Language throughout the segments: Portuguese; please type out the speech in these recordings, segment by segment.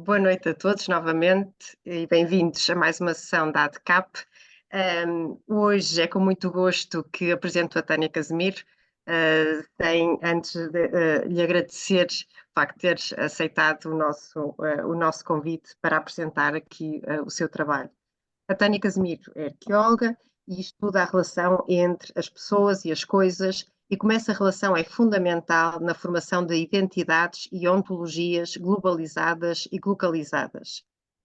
Boa noite a todos novamente e bem-vindos a mais uma sessão da ADCAP. Hoje é com muito gosto que apresento a Tânia Casemiro, antes de lhe agradecer o facto de teres aceitado o nosso convite para apresentar aqui o seu trabalho. A Tânia Casemiro é arqueóloga e estuda a relação entre as pessoas e as coisas, e como essa relação é fundamental na formação de identidades e ontologias globalizadas e localizadas.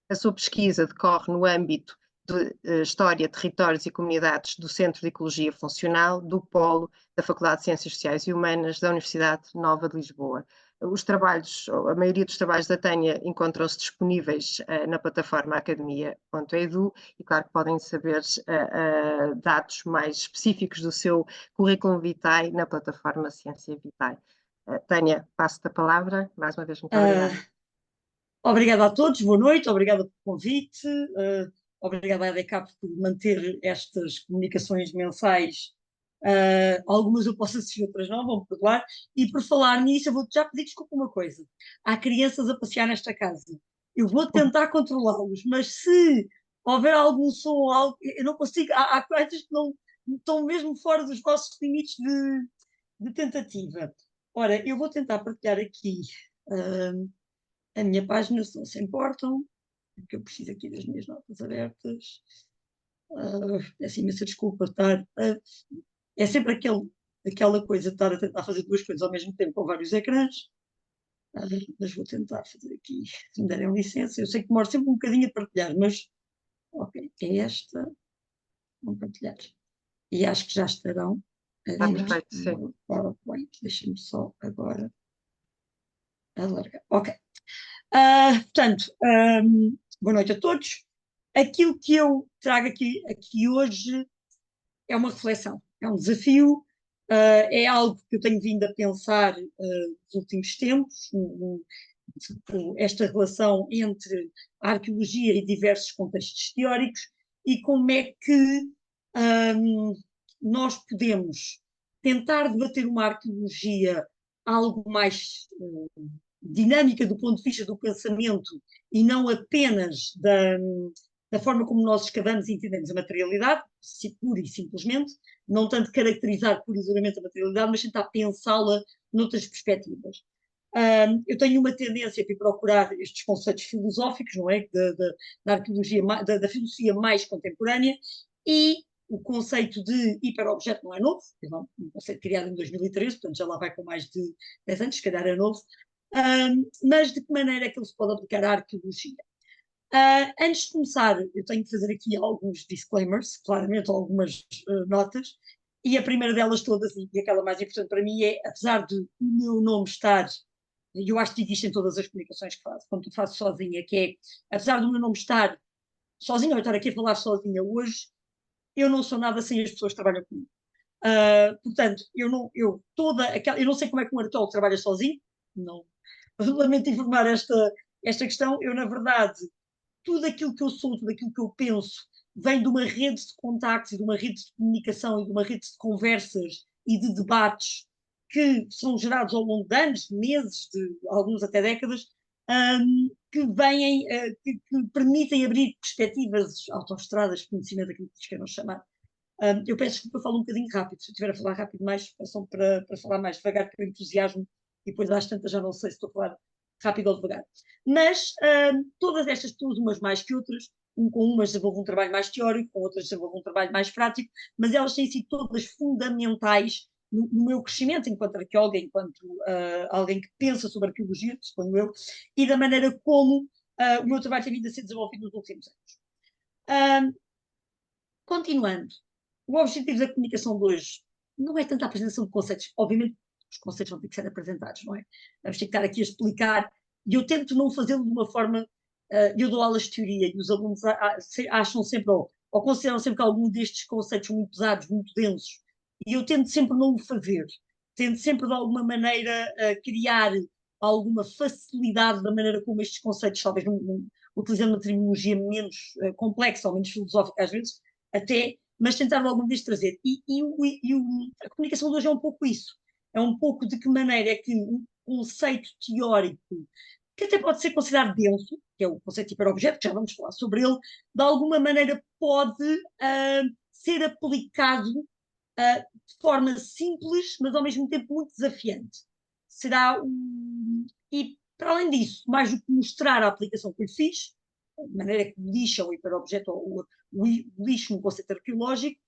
A sua pesquisa decorre no âmbito de História, Territórios e Comunidades do Centro de Ecologia Funcional, do Polo da Faculdade de Ciências Sociais e Humanas da Universidade Nova de Lisboa. A maioria dos trabalhos da Tânia encontram-se disponíveis na plataforma academia.edu e claro que podem saber dados mais específicos do seu currículo vitae na plataforma Ciência Vitae. Tânia, passo-te a palavra. Mais uma vez, muito obrigada. Obrigada a todos, boa noite, obrigada pelo convite, obrigada à EDCAP por manter estas comunicações mensais. Algumas eu posso assistir, outras não, vão-me perdoar. E por falar nisso, eu vou-te já pedir desculpa uma coisa. Há crianças a passear nesta casa. Eu vou tentar controlá-los, mas se houver algum som, eu não consigo. Há coisas que não estão mesmo fora dos nossos limites de tentativa. Ora, eu vou tentar partilhar aqui a minha página, se não se importam, porque eu preciso aqui das minhas notas abertas. Peço imensa desculpa estar. É sempre aquela coisa de estar a tentar fazer duas coisas ao mesmo tempo com vários ecrãs. Mas vou tentar fazer aqui, se me derem licença. Eu sei que demora sempre um bocadinho a partilhar, mas ok, é esta. Vou partilhar. E acho que já estarão a ver Perfeito, sim. no PowerPoint. Deixem-me só agora alargar. Ok. Portanto, boa noite a todos. Aquilo que eu trago aqui hoje é uma reflexão, é um desafio, é algo que eu tenho vindo a pensar nos últimos tempos, esta relação entre a arqueologia e diversos contextos teóricos e como é que nós podemos tentar debater uma arqueologia algo mais dinâmica do ponto de vista do pensamento e não apenas da forma como nós escavamos e entendemos a materialidade, pura e simplesmente, não tanto caracterizar pura e simplesmente a materialidade, mas tentar pensá-la noutras perspectivas. Eu tenho uma tendência para procurar estes conceitos filosóficos, não é? Da arqueologia, da filosofia mais contemporânea, e o conceito de hiperobjeto não é novo, é um conceito criado em 2013, portanto já lá vai com mais de 10 anos, se calhar é novo, mas de que maneira é que ele se pode aplicar à arqueologia? Antes de começar, eu tenho que fazer aqui alguns disclaimers, claramente algumas notas, e a primeira delas todas, e aquela mais importante para mim, é, apesar de o meu nome estar, e eu acho que existe em todas as comunicações que faço, quando faço sozinha, que é, apesar do meu nome estar sozinha, ou estar aqui a falar sozinha hoje, eu não sou nada sem as pessoas que trabalham comigo. Portanto, eu não sei como é que um arqueólogo trabalha sozinho, não, lamento informar esta questão. Eu, na verdade, tudo aquilo que eu sou, tudo aquilo que eu penso, vem de uma rede de contactos e de uma rede de comunicação e de uma rede de conversas e de debates que são gerados ao longo de anos, de meses, de alguns até décadas, que vêm, que permitem abrir perspectivas, autoestradas de conhecimento, aquilo que lhes queiram chamar. Eu peço desculpa, eu falo um bocadinho rápido. Se eu estiver a falar rápido mais, peçam para falar mais devagar, porque eu entusiasmo e depois às tantas já não sei se estou a falar rápido ou devagar. Mas todas estas pessoas, umas mais que outras, com umas desenvolvem um trabalho mais teórico, com outras desenvolvem um trabalho mais prático, mas elas têm sido todas fundamentais no meu crescimento enquanto arqueóloga, enquanto alguém que pensa sobre arqueologia, suponho eu, e da maneira como o meu trabalho tem vindo a ser desenvolvido nos últimos anos. Continuando, o objetivo da comunicação de hoje não é tanto a apresentação de conceitos. Obviamente, os conceitos vão ter que ser apresentados, não é? Vamos ter que estar aqui a explicar, e eu tento não fazê-lo de uma forma. Eu dou aulas de teoria e os alunos acham sempre, ou consideram sempre que algum destes conceitos são muito pesados, muito densos, e eu tento sempre não o fazer. Tento sempre, de alguma maneira, criar alguma facilidade da maneira como estes conceitos, talvez utilizando uma terminologia menos complexa ou menos filosófica às vezes, até, mas tentar alguma vez trazer. A comunicação de hoje é um pouco isso. É um pouco de que maneira é que um conceito teórico que até pode ser considerado denso, que é o conceito de hiperobjeto, que já vamos falar sobre ele, de alguma maneira pode ser aplicado de forma simples, mas ao mesmo tempo muito desafiante. E, para além disso, mais do que mostrar a aplicação que eu fiz, de maneira que lixa o hiperobjeto, ou o lixo no conceito arqueológico,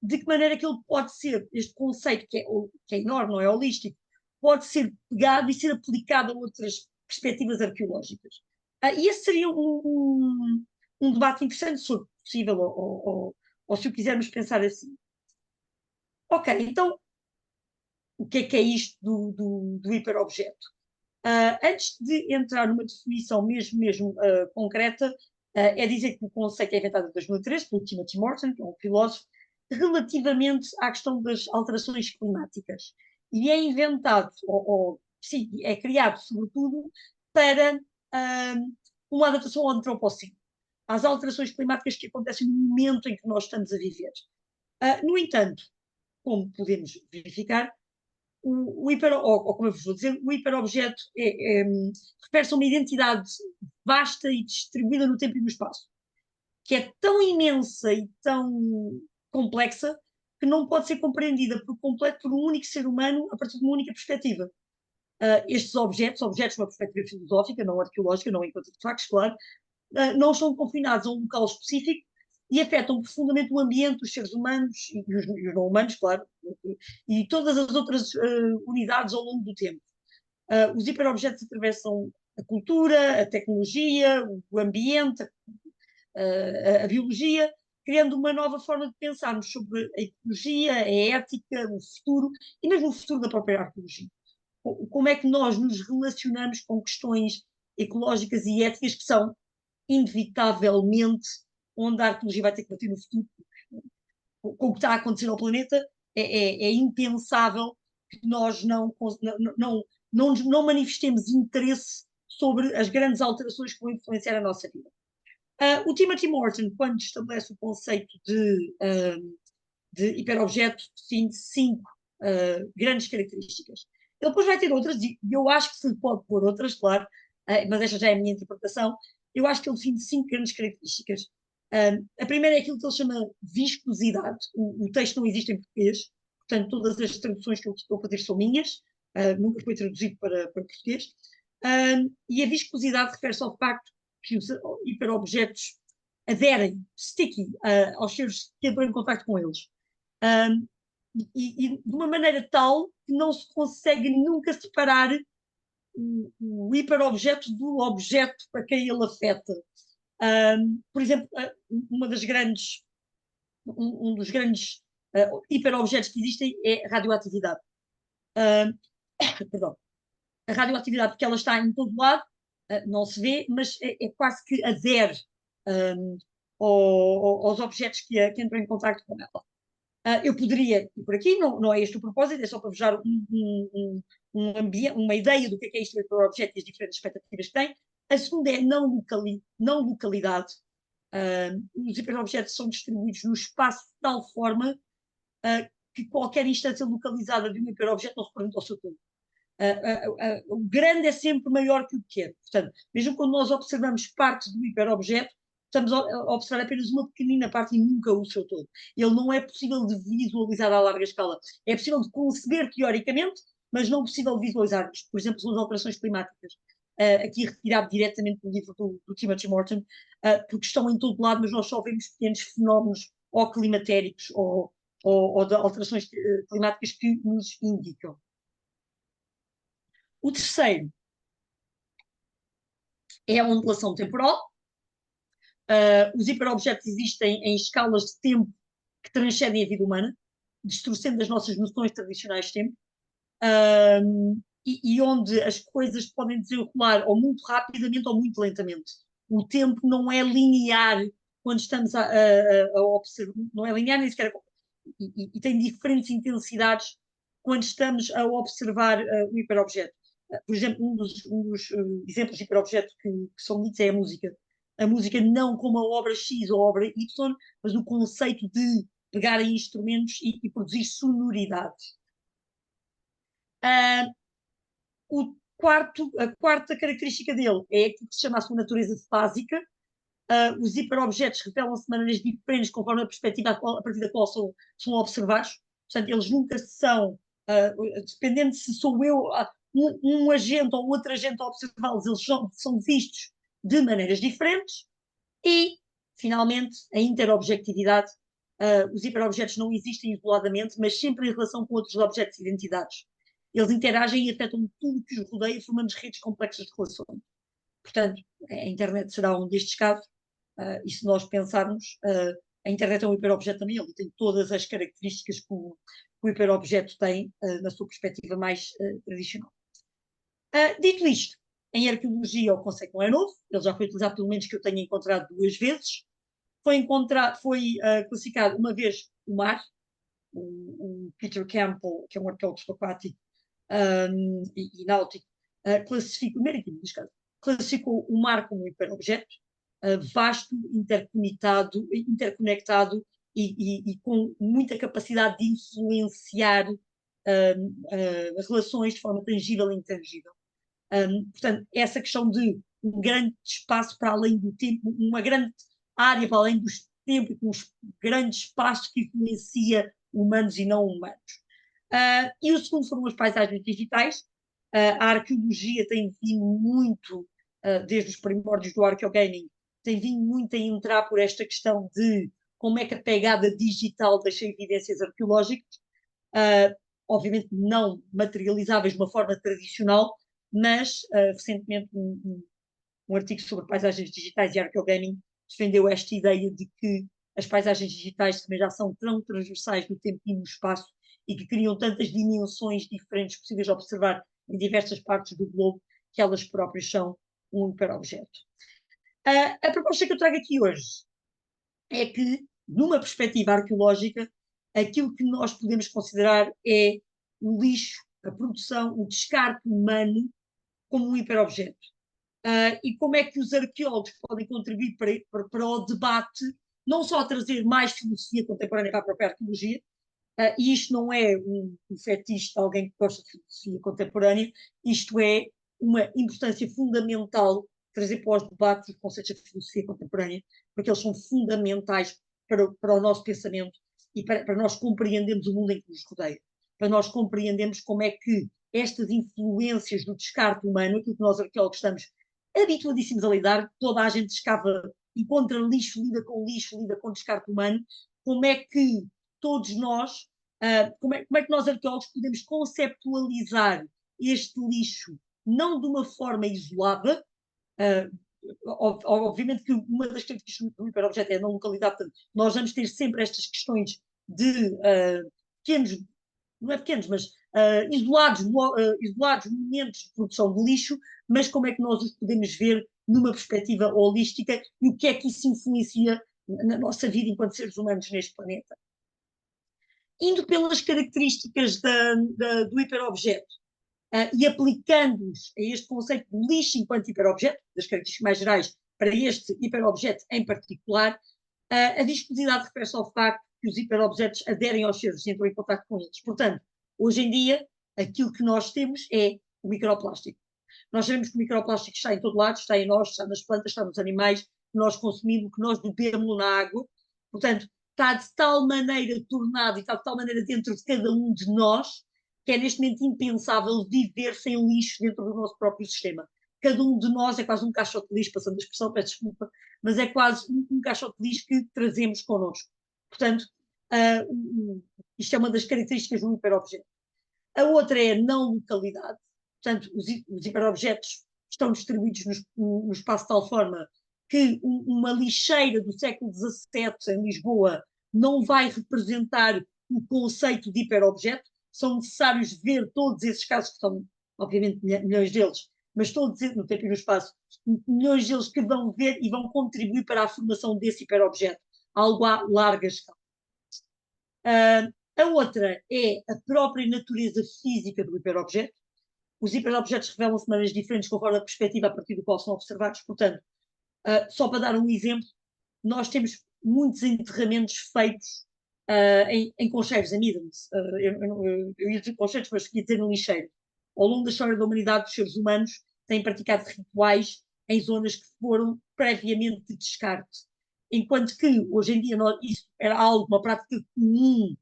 de que maneira que ele pode ser, este conceito que é enorme, não é holístico, pode ser pegado e ser aplicado a outras perspectivas arqueológicas. E esse seria um debate interessante, se for possível, ou se o quisermos pensar assim. Ok, então o que é isto do hiperobjeto? Antes de entrar numa definição mesmo concreta, é dizer que o conceito é inventado em 2013 pelo Timothy Morton, que é um filósofo, relativamente à questão das alterações climáticas. E é inventado, sim, é criado sobretudo para uma adaptação ao antropoceno, às alterações climáticas que acontecem no momento em que nós estamos a viver. No entanto, como podemos verificar, ou como eu vos vou dizer, o hiperobjeto refere-se a uma identidade vasta e distribuída no tempo e no espaço, que é tão imensa e tão complexa que não pode ser compreendida por completo por um único ser humano a partir de uma única perspectiva. Estes objetos de uma perspectiva filosófica, não arqueológica, não enquanto artefactos, claro, não são confinados a um local específico e afetam profundamente o ambiente, os seres humanos e os não humanos, claro, e todas as outras unidades ao longo do tempo. Os hiperobjetos atravessam a cultura, a tecnologia, o ambiente, a biologia, criando uma nova forma de pensarmos sobre a ecologia, a ética, o futuro e mesmo o futuro da própria arqueologia. Como é que nós nos relacionamos com questões ecológicas e éticas que são inevitavelmente onde a arqueologia vai ter que bater no futuro. Com o que está a acontecer ao planeta, é impensável que nós não manifestemos interesse sobre as grandes alterações que vão influenciar a nossa vida. O Timothy Morton, quando estabelece o conceito de hiperobjeto, define 5 grandes características. Ele depois vai ter outras, e eu acho que se pode pôr outras, claro, mas esta já é a minha interpretação. Eu acho que ele define 5 grandes características. A primeira é aquilo que ele chama viscosidade. O texto não existe em português, portanto, todas as traduções que eu estou a fazer são minhas, nunca foi traduzido para português. E a viscosidade refere-se ao facto que os hiperobjetos aderem, sticky, aos seres que entram em contato com eles. E de uma maneira tal que não se consegue nunca separar o hiperobjeto do objeto para quem ele afeta. Por exemplo, um dos grandes hiperobjetos que existem é a radioatividade. Perdão. A radioatividade, porque ela está em todo lado, não se vê, mas é quase que adere aos objetos que entram em contato com ela. Eu poderia ir por aqui, não é este o propósito, é só para vos dar uma ideia do que é isto do objeto e as diferentes expectativas que tem. A segunda é não localidade. Os hiperobjetos são distribuídos no espaço de tal forma que qualquer instância localizada de um hiperobjeto não representa o seu todo. O grande é sempre maior que o pequeno. Portanto, mesmo quando nós observamos parte do hiperobjeto, estamos a observar apenas uma pequenina parte e nunca o seu todo. Ele não é possível de visualizar a larga escala. É possível de conceber teoricamente, mas não possível de visualizar. Por exemplo, são as alterações climáticas. Aqui retirado diretamente do livro do Timothy Morton, porque estão em todo lado, mas nós só vemos pequenos fenómenos ou climatéricos ou de alterações climáticas que nos indicam. O terceiro é a ondulação temporal. Os hiperobjetos existem em escalas de tempo que transcendem a vida humana, distorcendo as nossas noções tradicionais de tempo, e onde as coisas podem desenrolar ou muito rapidamente ou muito lentamente. O tempo não é linear quando estamos a observar, não é linear nem sequer, e tem diferentes intensidades quando estamos a observar o hiperobjeto. Por exemplo, um dos exemplos de hiperobjeto que são ditos é a música. A música não como a obra X ou a obra Y, mas o conceito de pegar em instrumentos e produzir sonoridade. O A quarta característica dele é aquilo que se chama a sua natureza fásica. Os hiperobjetos revelam-se de maneiras diferentes conforme a perspectiva a partir da qual são observados. Portanto, eles nunca são, dependendo se sou eu, um agente ou outro agente a observá-los, eles são vistos de maneiras diferentes. E, finalmente, a interobjetividade. Os hiperobjetos não existem isoladamente, mas sempre em relação com outros objetos e identidades. Eles interagem e afetam tudo que os rodeia, formando redes complexas de relações. Portanto, a internet será um destes casos, e se nós pensarmos, a internet é um hiperobjeto também, ele tem todas as características que o hiperobjeto tem, na sua perspectiva mais tradicional. Dito isto, em arqueologia o conceito não é novo, ele já foi utilizado pelo menos que eu tenha encontrado 2 vezes. Foi classificado uma vez o mar, o Peter Campbell, que é um arqueólogo aquático e náutico, classificou, marítimo, neste caso, classificou o mar como um hiperobjeto, vasto, interconectado e com muita capacidade de influenciar relações de forma tangível e intangível. Portanto, essa questão de um grande espaço para além do tempo, uma grande área para além do tempo, com uns grandes espaços que influencia humanos e não humanos. E o segundo foram as paisagens digitais. A arqueologia tem vindo muito, desde os primórdios do arqueogaming, tem vindo muito a entrar por esta questão de como é que a pegada digital deixa evidências arqueológicas, obviamente não materializáveis de uma forma tradicional, mas recentemente um artigo sobre paisagens digitais e arqueogaming defendeu esta ideia de que as paisagens digitais também já são tão transversais no tempo e no espaço e que criam tantas dimensões diferentes possíveis de observar em diversas partes do globo que elas próprias são um hiperobjeto. A proposta que eu trago aqui hoje é que, numa perspectiva arqueológica, aquilo que nós podemos considerar é o lixo, a produção, o descarte humano como um hiperobjeto. E como é que os arqueólogos podem contribuir para o debate, não só a trazer mais filosofia contemporânea para a própria arqueologia, e isto não é um fetiche de alguém que gosta de filosofia contemporânea, isto é uma importância fundamental trazer para os debates os conceitos da filosofia contemporânea, porque eles são fundamentais para o nosso pensamento e para nós compreendermos o mundo em que nos rodeia, para nós compreendermos como é que estas influências do descarte humano, aquilo que nós arqueólogos estamos habituadíssimos a lidar, toda a gente escava, encontra lixo, lida com descarte humano, como é que todos nós, como é que nós arqueólogos podemos conceptualizar este lixo não de uma forma isolada, obviamente que uma das características do hiperobjeto é a não localidade, portanto, nós vamos ter sempre estas questões de pequenos, não é pequenos, mas isolados momentos de produção de lixo, mas como é que nós os podemos ver numa perspectiva holística e o que é que isso influencia na nossa vida enquanto seres humanos neste planeta. Indo pelas características do hiperobjeto e aplicando-os a este conceito de lixo enquanto hiperobjeto, das características mais gerais para este hiperobjeto em particular, a viscosidade refere-se ao facto que os hiperobjetos aderem aos seres e entram em contato com eles. Portanto, hoje em dia, aquilo que nós temos é o microplástico. Nós sabemos que o microplástico está em todo lado, está em nós, está nas plantas, está nos animais, que nós consumimos, que nós bebemos na água. Portanto, está de tal maneira tornado e está de tal maneira dentro de cada um de nós que é neste momento impensável viver sem lixo dentro do nosso próprio sistema. Cada um de nós é quase um caixote de lixo, passando a expressão, peço desculpa, mas é quase um caixote de lixo que trazemos connosco. Portanto, isto é uma das características do hiperobjeto. A outra é a não localidade. Portanto, os hiperobjetos estão distribuídos no espaço de tal forma que uma lixeira do século XVII em Lisboa não vai representar o conceito de hiperobjeto. São necessários ver todos esses casos, que são, obviamente, milhões deles, mas todos no tempo e no espaço, milhões deles que vão ver e vão contribuir para a formação desse hiperobjeto, algo a larga escala. A outra é a própria natureza física do hiperobjeto. Os hiperobjetos revelam-se de maneiras diferentes conforme a perspectiva a partir do qual são observados. Portanto, só para dar um exemplo, nós temos muitos enterramentos feitos em concheiros, em hidrants. Eu ia dizer concheiros, mas queria dizer no lixeiro. ao longo da história da humanidade, os seres humanos têm praticado rituais em zonas que foram previamente de descarte. Enquanto que, hoje em dia, isso era algo, uma prática comum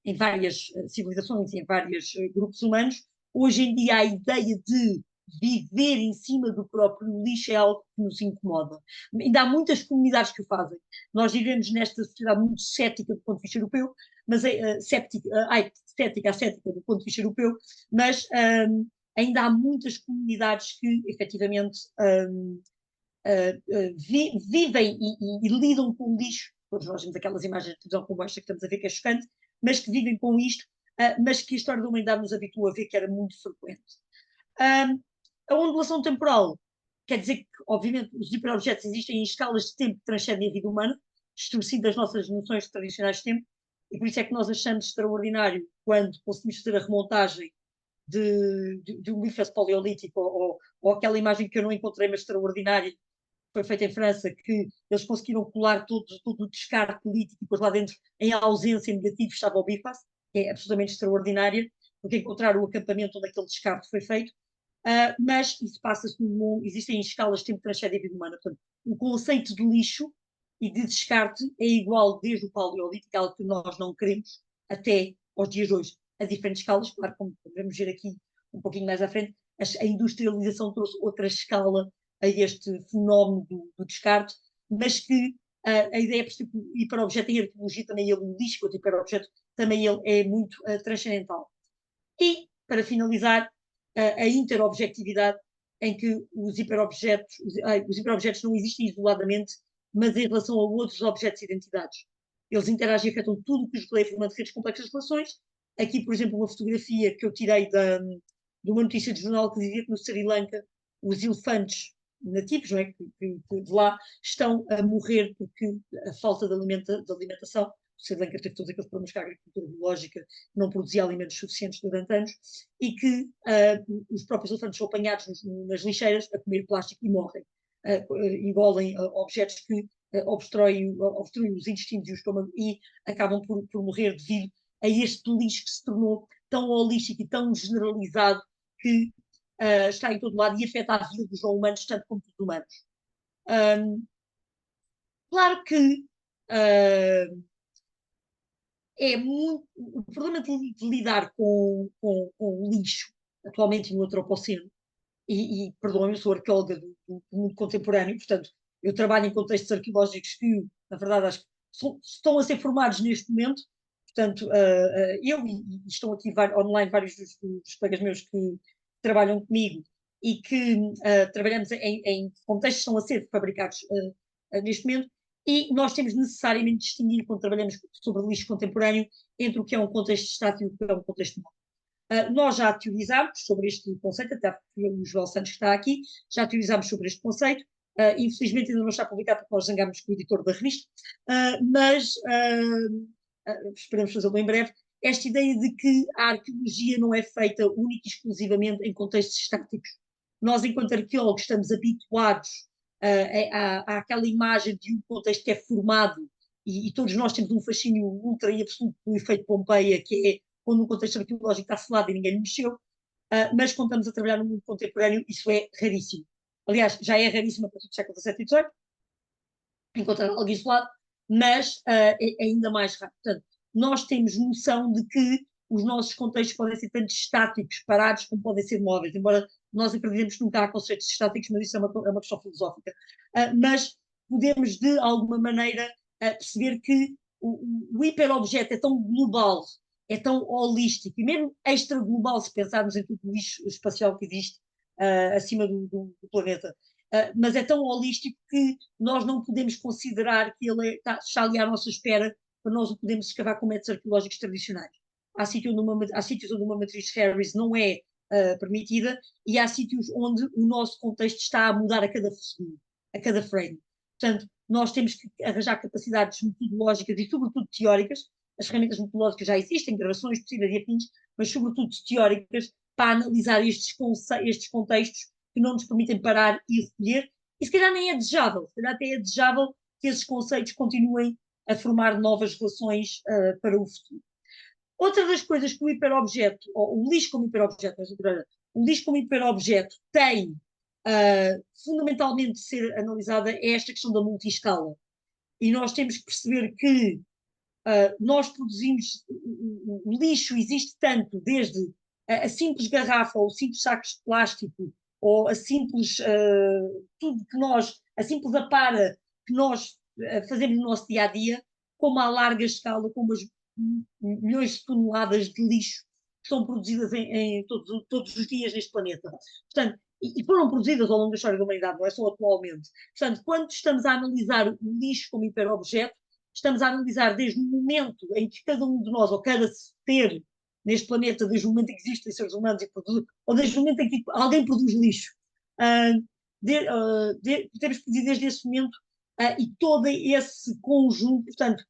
em várias civilizações, em vários grupos humanos, hoje em dia a ideia de viver em cima do próprio lixo é algo que nos incomoda. Ainda há muitas comunidades que o fazem. Nós vivemos nesta sociedade muito cética do ponto de vista europeu, mas cética, ascética do ponto de vista europeu, mas ainda há muitas comunidades que efetivamente vivem e lidam com o lixo. Todos nós vemos aquelas imagens de televisão como esta que estamos a ver, que é chocante, mas que vivem com isto, mas que a história da humanidade nos habituou a ver que era muito frequente. A ondulação temporal quer dizer que, obviamente, os hiperobjetos existem em escalas de tempo que transcendem a vida humana, distorcindo as nossas noções tradicionais de tempo, e por isso é que nós achamos extraordinário quando conseguimos fazer a remontagem de um bifes paleolítico, ou aquela imagem que eu não encontrei, mas extraordinária, foi feita em França, que eles conseguiram colar todo o descarte político e depois lá dentro, em ausência negativa, estava o bifes, que é absolutamente extraordinária, porque encontraram o acampamento onde aquele descarte foi feito. Mas isso passa-se existem escalas de tempo de tragédia e vida humana. Portanto, o conceito de lixo e de descarte é igual desde o paleolítico, algo que nós não queremos, até aos dias de hoje, a diferentes escalas. Claro, como vamos ver aqui um pouquinho mais à frente, a industrialização trouxe outra escala a este fenómeno do descarte, mas que a ideia, por exemplo, hiperobjeto em arqueologia também ele, o lixo, o hiperobjeto, também ele é muito transcendental. E, para finalizar, a interobjetividade, em que os hiperobjetos não existem isoladamente, mas em relação a outros objetos e identidades. Eles interagem e afetam tudo o que os rodeia, formando redes complexas de relações. Aqui, por exemplo, uma fotografia que eu tirei de uma notícia de jornal que dizia que no Sri Lanka os elefantes nativos, não é, que de lá estão a morrer porque a falta de alimentação. O Sri Lanka teve todos aqueles problemas com a agricultura biológica, não produzia alimentos suficientes durante anos, e que os próprios elefantes são apanhados nas lixeiras a comer plástico e morrem. Engolem objetos que obstruem os intestinos e o estômago e acabam por morrer devido a este lixo que se tornou tão holístico e tão generalizado que está em todo lado e afeta a vida dos não humanos tanto como dos humanos. Claro que é muito. O problema de lidar com o lixo, atualmente no Antropoceno, e perdoem-me, eu sou arqueóloga do mundo contemporâneo, portanto, eu trabalho em contextos arqueológicos que, na verdade, acho que estão a ser formados neste momento. Portanto, eu e estão aqui online vários dos colegas meus que trabalham comigo e que trabalhamos em contextos que estão a ser fabricados neste momento, e nós temos necessariamente de distinguir, quando trabalhamos sobre lixo contemporâneo, entre o que é um contexto estático e o que é um contexto móvel. Nós já teorizámos sobre este conceito, até porque o João Santos que está aqui, já teorizámos sobre este conceito. Infelizmente ainda não está publicado porque nós zangámos com o editor da revista, mas esperamos fazê-lo em breve. Esta ideia de que a arqueologia não é feita única e exclusivamente em contextos estáticos. Nós, enquanto arqueólogos, estamos habituados àquela imagem de um contexto que é formado, e todos nós temos um fascínio ultra e absoluto do efeito Pompeia, que é quando um contexto arqueológico está selado e ninguém mexeu, mas quando estamos a trabalhar no mundo contemporâneo, isso é raríssimo. Aliás, já é raríssimo a partir do século XVII e XVIII, encontrar algo isolado, mas é ainda mais raro. Portanto, nós temos noção de que os nossos contextos podem ser tanto estáticos, parados, como podem ser móveis, embora nós acreditemos que nunca há conceitos estáticos, mas isso é uma questão filosófica. Mas podemos, de alguma maneira, perceber que o hiperobjeto é tão global, é tão holístico, e mesmo extra global, se pensarmos em tudo o lixo espacial que existe acima do planeta, mas é tão holístico que nós não podemos considerar que ele está ali à nossa espera para nós o podemos escavar com métodos arqueológicos tradicionais. Há sítios onde uma matriz Harris não é permitida, e há sítios onde o nosso contexto está a mudar a cada segundo, a cada frame. Portanto, nós temos que arranjar capacidades metodológicas e, sobretudo, teóricas. As ferramentas metodológicas já existem, gravações possíveis e afins, mas, sobretudo, teóricas, para analisar estes contextos que não nos permitem parar e recolher. E se calhar nem é desejável, se calhar até é desejável que esses conceitos continuem a formar novas relações para o futuro. Outra das coisas que o hiperobjeto, ou o lixo como hiperobjeto, o lixo como hiperobjeto tem fundamentalmente de ser analisada é esta questão da multiescala. E nós temos que perceber que nós produzimos, o lixo existe tanto desde a simples garrafa ou simples sacos de plástico ou a simples, tudo que nós, a simples apara que nós fazemos no nosso dia a dia, como a larga escala, como as milhões de toneladas de lixo que são produzidas em todos os dias neste planeta. Portanto, e foram produzidas ao longo da história da humanidade, não é só atualmente. Portanto, quando estamos a analisar o lixo como hiperobjeto, estamos a analisar desde o momento em que cada um de nós, ou cada ser neste planeta, desde o momento em que existem seres humanos, ou desde o momento em que alguém produz lixo, temos que dizer desde esse momento, e todo esse conjunto, portanto,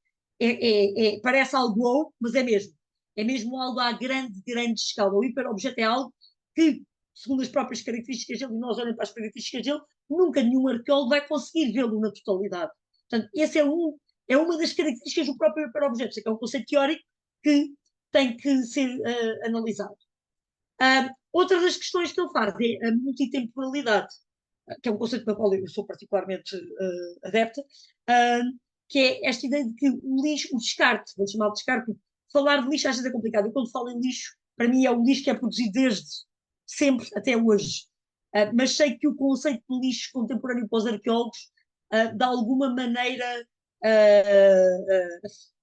parece algo wow, mas é mesmo. É mesmo algo à grande, grande escala. O hiperobjeto é algo que, segundo as próprias características dele, e nós olhamos para as características dele, nunca nenhum arqueólogo vai conseguir vê-lo na totalidade. Portanto, esse é uma das características do próprio hiperobjeto, que é um conceito teórico que tem que ser analisado. Outra das questões que ele faz é a multitemporalidade, que é um conceito para o qual eu sou particularmente adepta, que é esta ideia de que o lixo, o descarte, vamos chamar de descarte, falar de lixo às vezes é complicado. Eu, quando falo em lixo, para mim é o lixo que é produzido desde sempre até hoje. Mas sei que o conceito de lixo contemporâneo para os arqueólogos, de alguma maneira,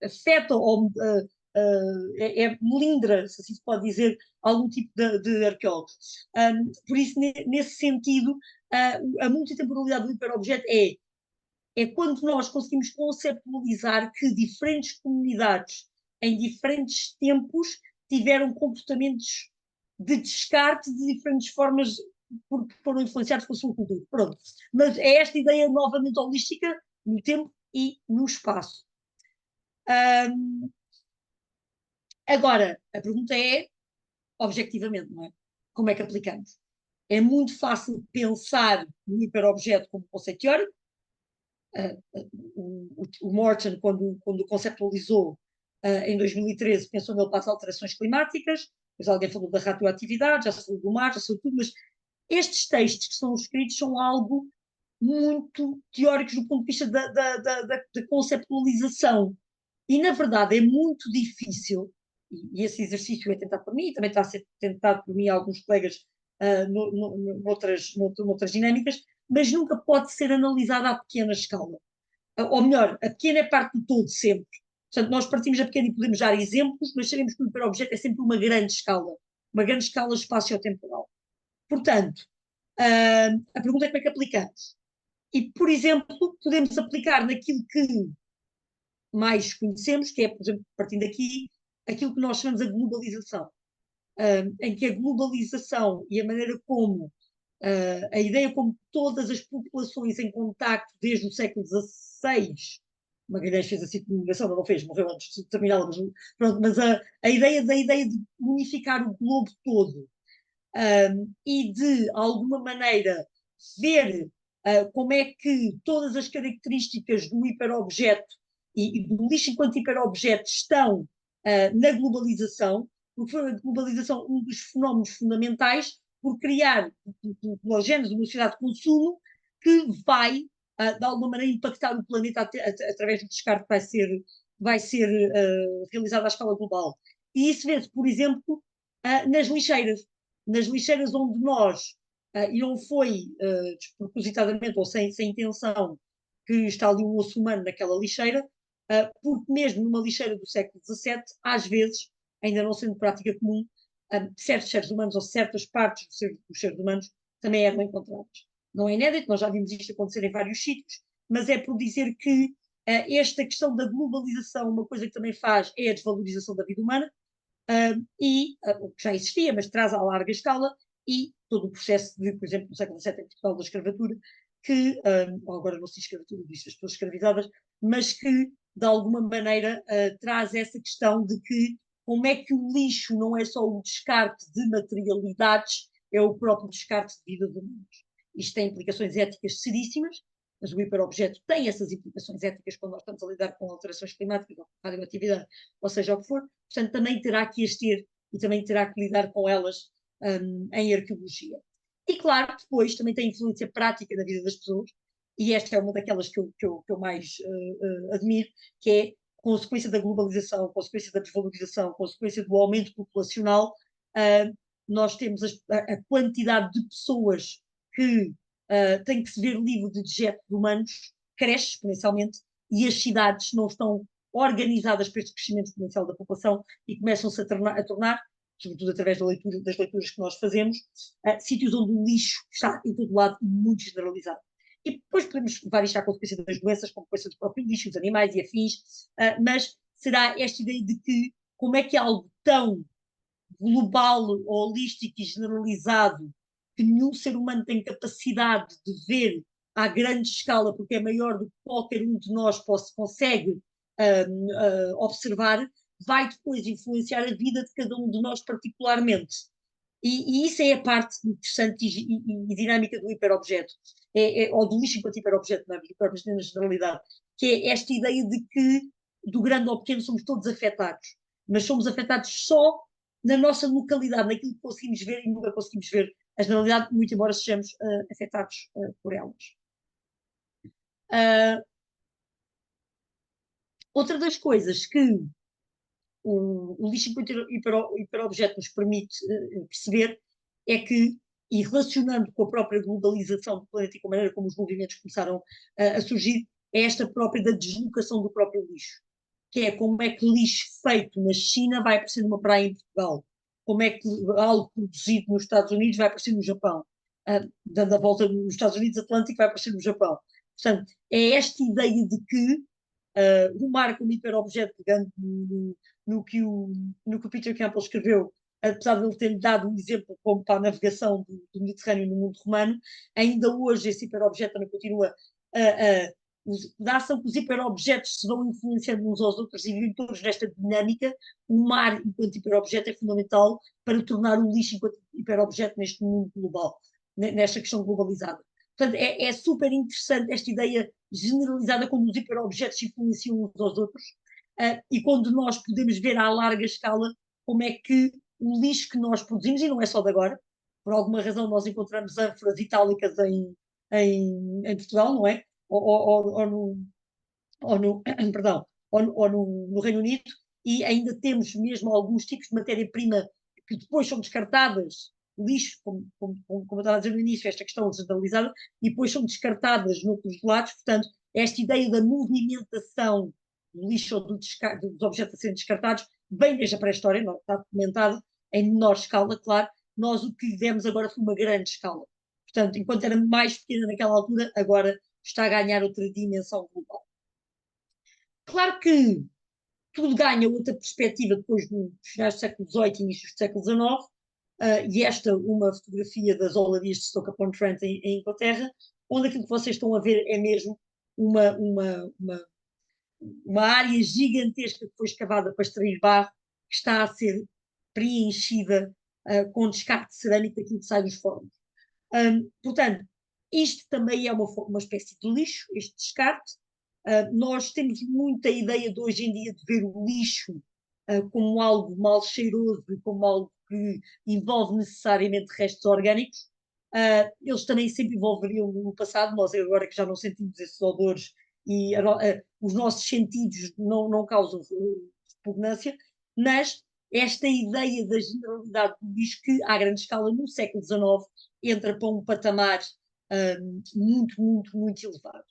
afeta ou melindra, se assim se pode dizer, algum tipo de arqueólogo. Por isso, nesse sentido, a multitemporalidade do hiperobjeto é quando nós conseguimos conceptualizar que diferentes comunidades, em diferentes tempos, tiveram comportamentos de descarte de diferentes formas porque foram influenciados pela sua cultura. Pronto. Mas é esta ideia novamente holística no tempo e no espaço. Agora, a pergunta é, objetivamente, não é? Como é que aplicamos? É muito fácil pensar no hiperobjeto como conceito teórico. O Morton, quando conceptualizou em 2013, pensou nele para as alterações climáticas, depois alguém falou da radioatividade, já se falou do mar, já se falou tudo, mas estes textos que são escritos são algo muito teóricos do ponto de vista da conceptualização. E, na verdade, é muito difícil, e esse exercício é tentado por mim, e também está a ser tentado por mim e alguns colegas noutras dinâmicas, mas nunca pode ser analisada a pequena escala. Ou melhor, a pequena é parte do todo sempre. Portanto, nós partimos da pequena e podemos dar exemplos, mas sabemos que o hiperobjeto é sempre uma grande escala espaço-temporal. Portanto, a pergunta é como é que aplicamos. E, por exemplo, podemos aplicar naquilo que mais conhecemos, que é, por exemplo, partindo daqui, aquilo que nós chamamos a globalização, em que a globalização e a maneira como, a ideia como todas as populações em contacto desde o século XVI, Magalhães fez a circunnavigação, não fez, morreu antes de terminá-la, mas, pronto, mas a ideia de unificar o globo todo, e de alguma maneira ver como é que todas as características do hiperobjeto e do lixo enquanto hiperobjeto estão na globalização, porque foi a globalização um dos fenómenos fundamentais por criar, pela gênese de uma sociedade de consumo, que vai, de alguma maneira, impactar o planeta através do descarte que vai ser realizado à escala global. E isso vê-se, por exemplo, nas lixeiras onde nós, e não foi despropositadamente ou sem intenção, que está ali um osso humano naquela lixeira, porque mesmo numa lixeira do século XVII, às vezes, ainda não sendo prática comum, certos seres humanos ou certas partes dos seres humanos também eram encontrados. Não é inédito, nós já vimos isto acontecer em vários sítios, mas é por dizer que esta questão da globalização, uma coisa que também faz é a desvalorização da vida humana, o que já existia, mas traz à larga escala, e todo o processo de, por exemplo, no século XVII, em Portugal, da escravatura, que, agora não se diz escravatura, diz as pessoas escravizadas, mas que, de alguma maneira, traz essa questão de que como é que o lixo não é só o descarte de materialidades, é o próprio descarte de vidas humanas. Isto tem implicações éticas seríssimas, mas o hiperobjeto tem essas implicações éticas quando nós estamos a lidar com alterações climáticas, ou radioatividade, ou seja o que for, portanto também terá que as ter e também terá que lidar com elas em arqueologia. E claro, depois também tem influência prática na vida das pessoas, e esta é uma daquelas que eu mais admiro, que é consequência da globalização, consequência da desvalorização, consequência do aumento populacional, nós temos a quantidade de pessoas que têm que se ver livre de dejetos humanos, cresce exponencialmente, e as cidades não estão organizadas para este crescimento exponencial da população e começam-se a tornar, sobretudo através das leituras que nós fazemos, sítios onde o lixo está em todo lado muito generalizado. E depois podemos levar isto à consequência das doenças, como consequência do próprio lixo, os animais e afins, mas será esta ideia de que como é que algo tão global, holístico e generalizado, que nenhum ser humano tem capacidade de ver à grande escala, porque é maior do que qualquer um de nós consegue observar, vai depois influenciar a vida de cada um de nós particularmente. E isso é a parte interessante e dinâmica do hiperobjeto, ou do lixo enquanto hiperobjeto, não é? Do hiperobjeto na generalidade, que é esta ideia de que do grande ao pequeno somos todos afetados, mas somos afetados só na nossa localidade, naquilo que conseguimos ver e nunca conseguimos ver a generalidade, muito embora sejamos afetados por elas. Outra das coisas que o lixo enquanto hiperobjeto nos permite perceber é que, e relacionando com a própria globalização do planeta e com a maneira como os movimentos começaram a surgir, é esta própria da deslocação do próprio lixo, que é como é que lixo feito na China vai aparecer numa praia em Portugal, como é que algo produzido nos Estados Unidos vai aparecer no Japão, dando a volta nos Estados Unidos Atlântico vai aparecer no Japão. Portanto, é esta ideia de que o mar como hiperobjeto, pegando no que o Peter Campbell escreveu, apesar de ele ter dado um exemplo como para a navegação do Mediterrâneo no mundo romano, ainda hoje esse hiperobjeto também continua dá-se que os hiperobjetos se vão influenciando uns aos outros e vivem todos nesta dinâmica. O mar, enquanto hiperobjeto, é fundamental para tornar o lixo enquanto hiperobjeto neste mundo global, nesta questão globalizada. Portanto, é super interessante esta ideia generalizada quando os hiperobjetos se influenciam uns aos outros e quando nós podemos ver à larga escala como é que o lixo que nós produzimos, e não é só de agora, por alguma razão nós encontramos ânforas itálicas em Portugal, não é? Perdão, no Reino Unido, e ainda temos mesmo alguns tipos de matéria-prima que depois são descartadas, lixo, como eu estava a dizer no início, esta questão generalizada, e depois são descartadas noutros lados, portanto, esta ideia da movimentação do lixo ou dos objetos a serem descartados vem desde a pré-história, não, está documentado em menor escala, claro, nós o que vivemos agora foi uma grande escala. Portanto, enquanto era mais pequena naquela altura, agora está a ganhar outra dimensão global. Claro que tudo ganha outra perspectiva depois dos finais do século XVIII e inícios do século XIX, e esta uma fotografia das olarias de Stoke-upon-Trent em Inglaterra, onde aquilo que vocês estão a ver é mesmo uma área gigantesca que foi escavada para extrair barro, que está a ser preenchida com descarte de cerâmica daquilo que sai dos fornos. Portanto, isto também é uma espécie de lixo, este descarte. Nós temos muita ideia de hoje em dia de ver o lixo como algo mal cheiroso e como algo que envolve necessariamente restos orgânicos. Eles também sempre envolveriam no passado, nós agora que já não sentimos esses odores e os nossos sentidos não causam repugnância, mas esta ideia da generalidade do lixo que, à grande escala, no século XIX, entra para um patamar muito, muito, muito elevado.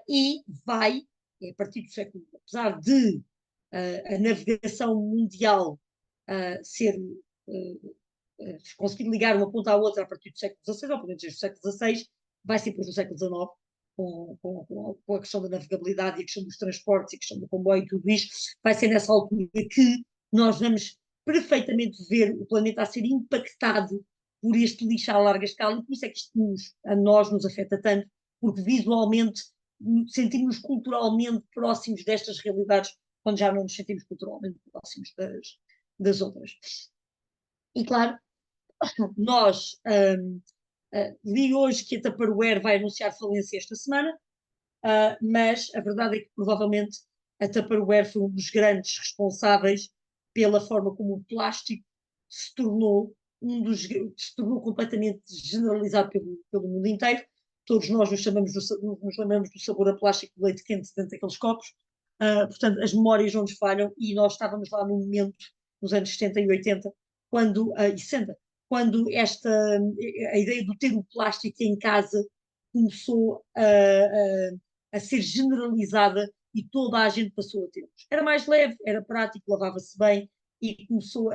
E vai, a partir do século, apesar de a navegação mundial conseguir ligar uma ponta à outra a partir do século XVI, ou pelo menos desde o século XVI, vai ser depois do século XIX, com a questão da navegabilidade e a questão dos transportes e a questão do comboio e tudo isto, vai ser nessa altura que nós vamos perfeitamente ver o planeta a ser impactado por este lixo à larga escala, e por isso é que isto a nós nos afeta tanto, porque visualmente sentimos culturalmente próximos destas realidades, quando já não nos sentimos culturalmente próximos das outras. E claro, nós Li hoje que a Tupperware vai anunciar falência esta semana, mas a verdade é que provavelmente a Tupperware foi um dos grandes responsáveis pela forma como o plástico se tornou se tornou completamente generalizado pelo mundo inteiro. Todos nós nos lembramos do sabor a plástico do leite quente dentro daqueles copos. Portanto, as memórias não nos falham e nós estávamos lá no momento, nos anos 70 e 80, e 60, quando a ideia de ter o plástico em casa começou a ser generalizada e toda a gente passou a tê-los. Era mais leve, era prático, lavava-se bem e começou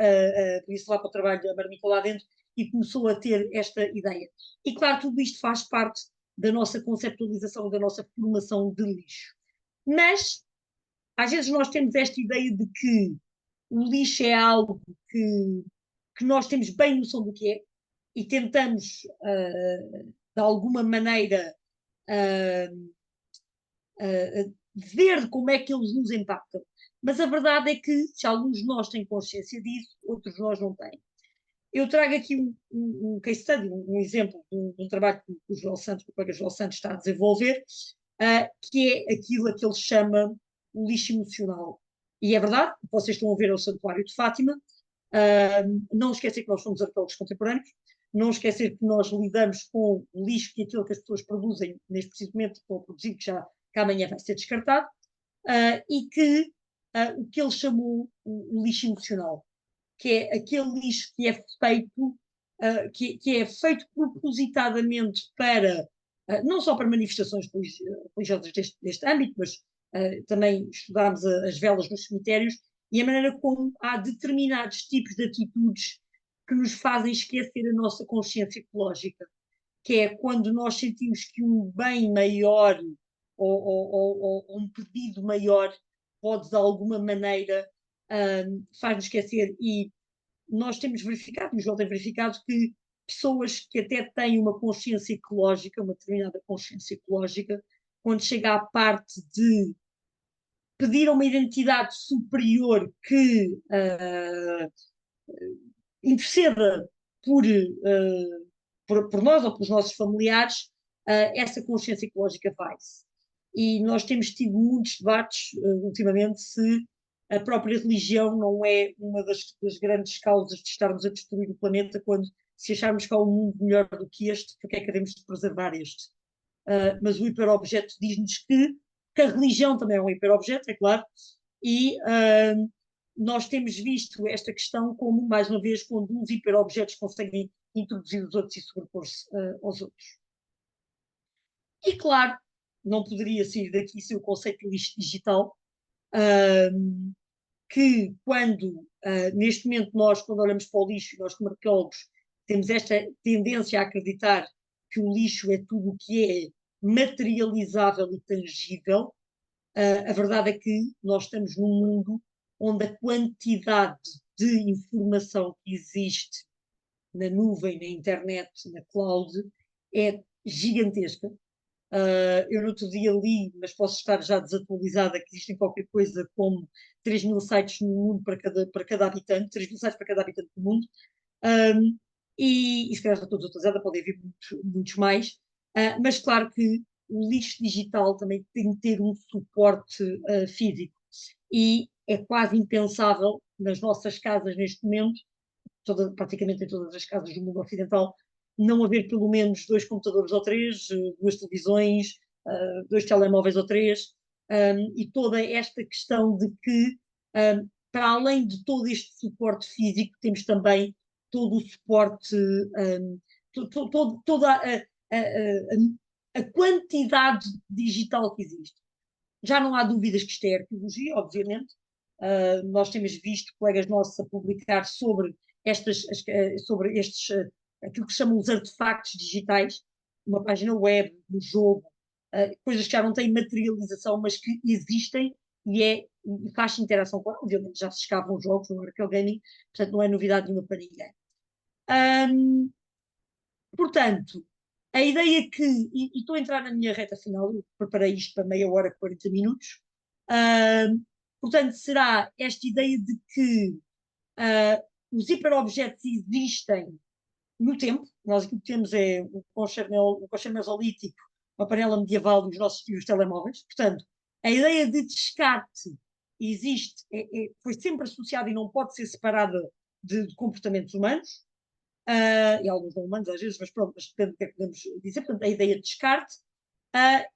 podia-se lá para o trabalho, a marmita lá dentro, e começou a ter esta ideia. E claro, tudo isto faz parte da nossa conceptualização, da nossa formação de lixo. Mas, às vezes nós temos esta ideia de que o lixo é algo que nós temos bem noção do que é e tentamos, de alguma maneira, uh, ver como é que eles nos impactam. Mas a verdade é que, se alguns de nós têm consciência disso, outros de nós não têm. Eu trago aqui um case study, um exemplo de um trabalho que o João Santos, o colega João Santos está a desenvolver, que é aquilo a que ele chama o lixo emocional. E é verdade, vocês estão a ver o Santuário de Fátima, não esquecer que nós somos arqueólogos contemporâneos, não esquecer que nós lidamos com o lixo que aquilo que as pessoas produzem neste preciso momento estão a produzir, que amanhã vai ser descartado, e que o que ele chamou o lixo emocional, que é aquele lixo que é feito, que é feito propositadamente para, não só para manifestações religiosas deste âmbito, mas também estudámos as velas nos cemitérios e a maneira como há determinados tipos de atitudes que nos fazem esquecer a nossa consciência ecológica, que é quando nós sentimos que um bem maior ou um pedido maior pode de alguma maneira faz-nos esquecer. E nós temos verificado, e o João tem verificado, que pessoas que até têm uma consciência ecológica, uma determinada consciência ecológica, quando chega à parte de pedir a uma identidade superior que interceda por nós ou pelos nossos familiares, essa consciência ecológica vai-se. E nós temos tido muitos debates ultimamente se a própria religião não é uma das grandes causas de estarmos a destruir o planeta, quando se acharmos que há um mundo melhor do que este, porque é que queremos preservar este? Mas o hiperobjeto diz-nos que a religião também é um hiperobjeto, é claro, e nós temos visto esta questão como, mais uma vez, quando uns hiperobjetos conseguem introduzir os outros e sobrepor-se aos outros. E, claro, não poderia sair daqui sem o conceito de lixo digital, que quando, neste momento, nós, quando olhamos para o lixo, nós como arqueólogos, temos esta tendência a acreditar que o lixo é tudo o que é materializável e tangível. A verdade é que nós estamos num mundo onde a quantidade de informação que existe na nuvem, na internet, na cloud, é gigantesca. Eu no outro dia li, mas posso estar já desatualizada, que existem qualquer coisa como 3.000 sites no mundo para cada habitante, 3.000 sites para cada habitante do mundo, e se calhar está toda atualizada, podem haver muitos mais, mas claro que o lixo digital também tem que ter um suporte físico, e é quase impensável nas nossas casas neste momento, praticamente em todas as casas do mundo ocidental, não haver pelo menos 2 computadores ou 3, 2 televisões, 2 telemóveis ou 3, e toda esta questão de que, para além de todo este suporte físico, temos também todo o suporte, toda a quantidade digital que existe. Já não há dúvidas que isto é arqueologia, obviamente. Nós temos visto colegas nossos a publicar sobre sobre estes, aquilo que chamam os artefactos digitais, uma página web, um jogo, coisas que já não têm materialização, mas que existem e faz interação com ela. Obviamente já se escavam jogos no Arcade Gaming, portanto não é novidade nenhuma para ninguém. Portanto, a ideia que, e estou a entrar na minha reta final, eu preparei isto para meia hora, 40 minutos, portanto, será esta ideia de que os hiperobjetos existem no tempo. Nós aqui temos é o conchego mesolítico, uma panela medieval dos nossos e os telemóveis. Portanto, a ideia de descarte existe, foi sempre associada e não pode ser separada de comportamentos humanos, e alguns não humanos às vezes, mas pronto, mas depende do que é que podemos dizer. Portanto, a ideia de descarte é,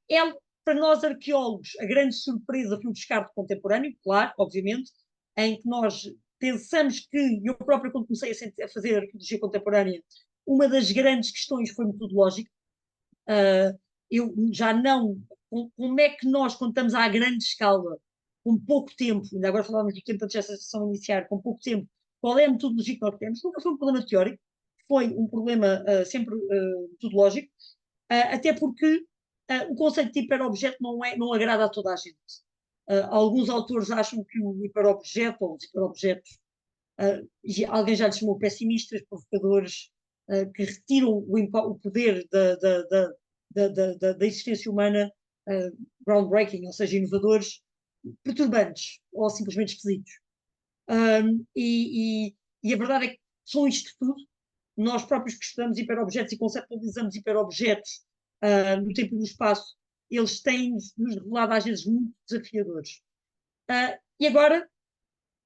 para nós arqueólogos, a grande surpresa foi o descarte contemporâneo, claro, obviamente, em que nós pensamos que, eu próprio quando comecei a fazer arqueologia contemporânea, uma das grandes questões foi metodológica. Eu já não, como é que nós, quando estamos à grande escala, com pouco tempo, ainda agora falávamos do tempo antes desta sessão iniciar, com pouco tempo, qual é a metodologia que nós temos? Nunca foi um problema teórico, foi um problema sempre metodológico, até porque o conceito de hiperobjeto não agrada a toda a gente. Alguns autores acham que o hiperobjeto, ou os hiperobjetos, alguém já lhes chamou pessimistas, provocadores, que retiram o poder da existência humana, groundbreaking, ou seja, inovadores, perturbantes ou simplesmente esquisitos. E a verdade é que são isto tudo. Nós próprios que estudamos hiperobjetos e conceptualizamos hiperobjetos no tempo e no espaço, eles têm-nos revelado às vezes muito desafiadores. E agora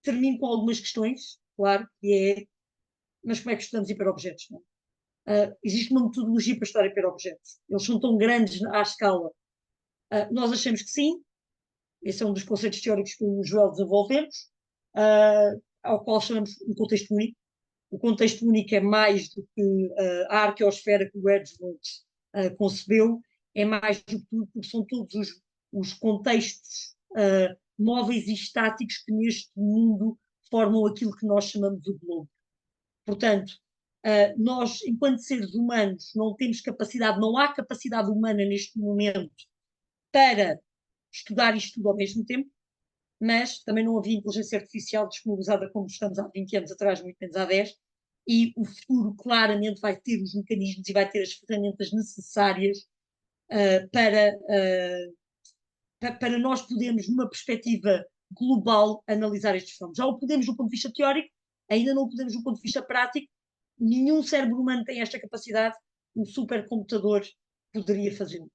termino com algumas questões, claro, que é, mas como é que estudamos hiperobjetos? Não? Existe uma metodologia para estudar hiperobjetos. Eles são tão grandes à escala. Nós achamos que sim. Esse é um dos conceitos teóricos que o Joel desenvolvemos, ao qual chamamos um contexto único. O contexto único é mais do que a arqueosfera que o Edgeworth concebeu, é mais do que tudo, porque são todos os contextos móveis e estáticos que neste mundo formam aquilo que nós chamamos de globo. Portanto, nós, enquanto seres humanos, não temos capacidade, não há capacidade humana neste momento para estudar isto tudo ao mesmo tempo, mas também não havia inteligência artificial disponibilizada como estamos há 20 anos atrás, muito menos há 10, e o futuro claramente vai ter os mecanismos e vai ter as ferramentas necessárias para nós podermos, numa perspectiva global, analisar estes fenómenos. Já o podemos do ponto de vista teórico, ainda não o podemos do ponto de vista prático. Nenhum cérebro humano tem esta capacidade, um supercomputador poderia fazê-lo.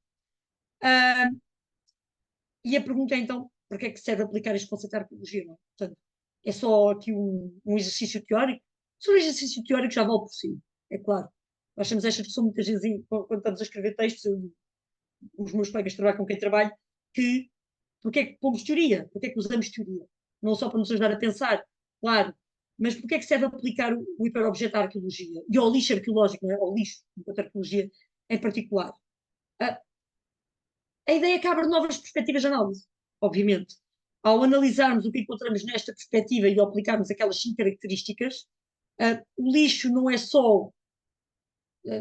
E a pergunta é então, para que é que serve aplicar este conceito de arqueologia? Não? Portanto, é só aqui um exercício teórico? Se um exercício teórico já vale por si, é claro. Nós temos esta discussão muitas vezes quando estamos a escrever textos, os meus colegas de trabalho com quem trabalho, que porque é que pomos teoria? Porque é que usamos teoria? Não só para nos ajudar a pensar, claro, mas porque é que serve aplicar o hiperobjeto à arqueologia? E ao lixo arqueológico, não é? Ao lixo, enquanto arqueologia em particular. A ideia é que abre novas perspectivas de análise, obviamente. Ao analisarmos o que encontramos nesta perspectiva e ao aplicarmos aquelas 5 características, o lixo não é só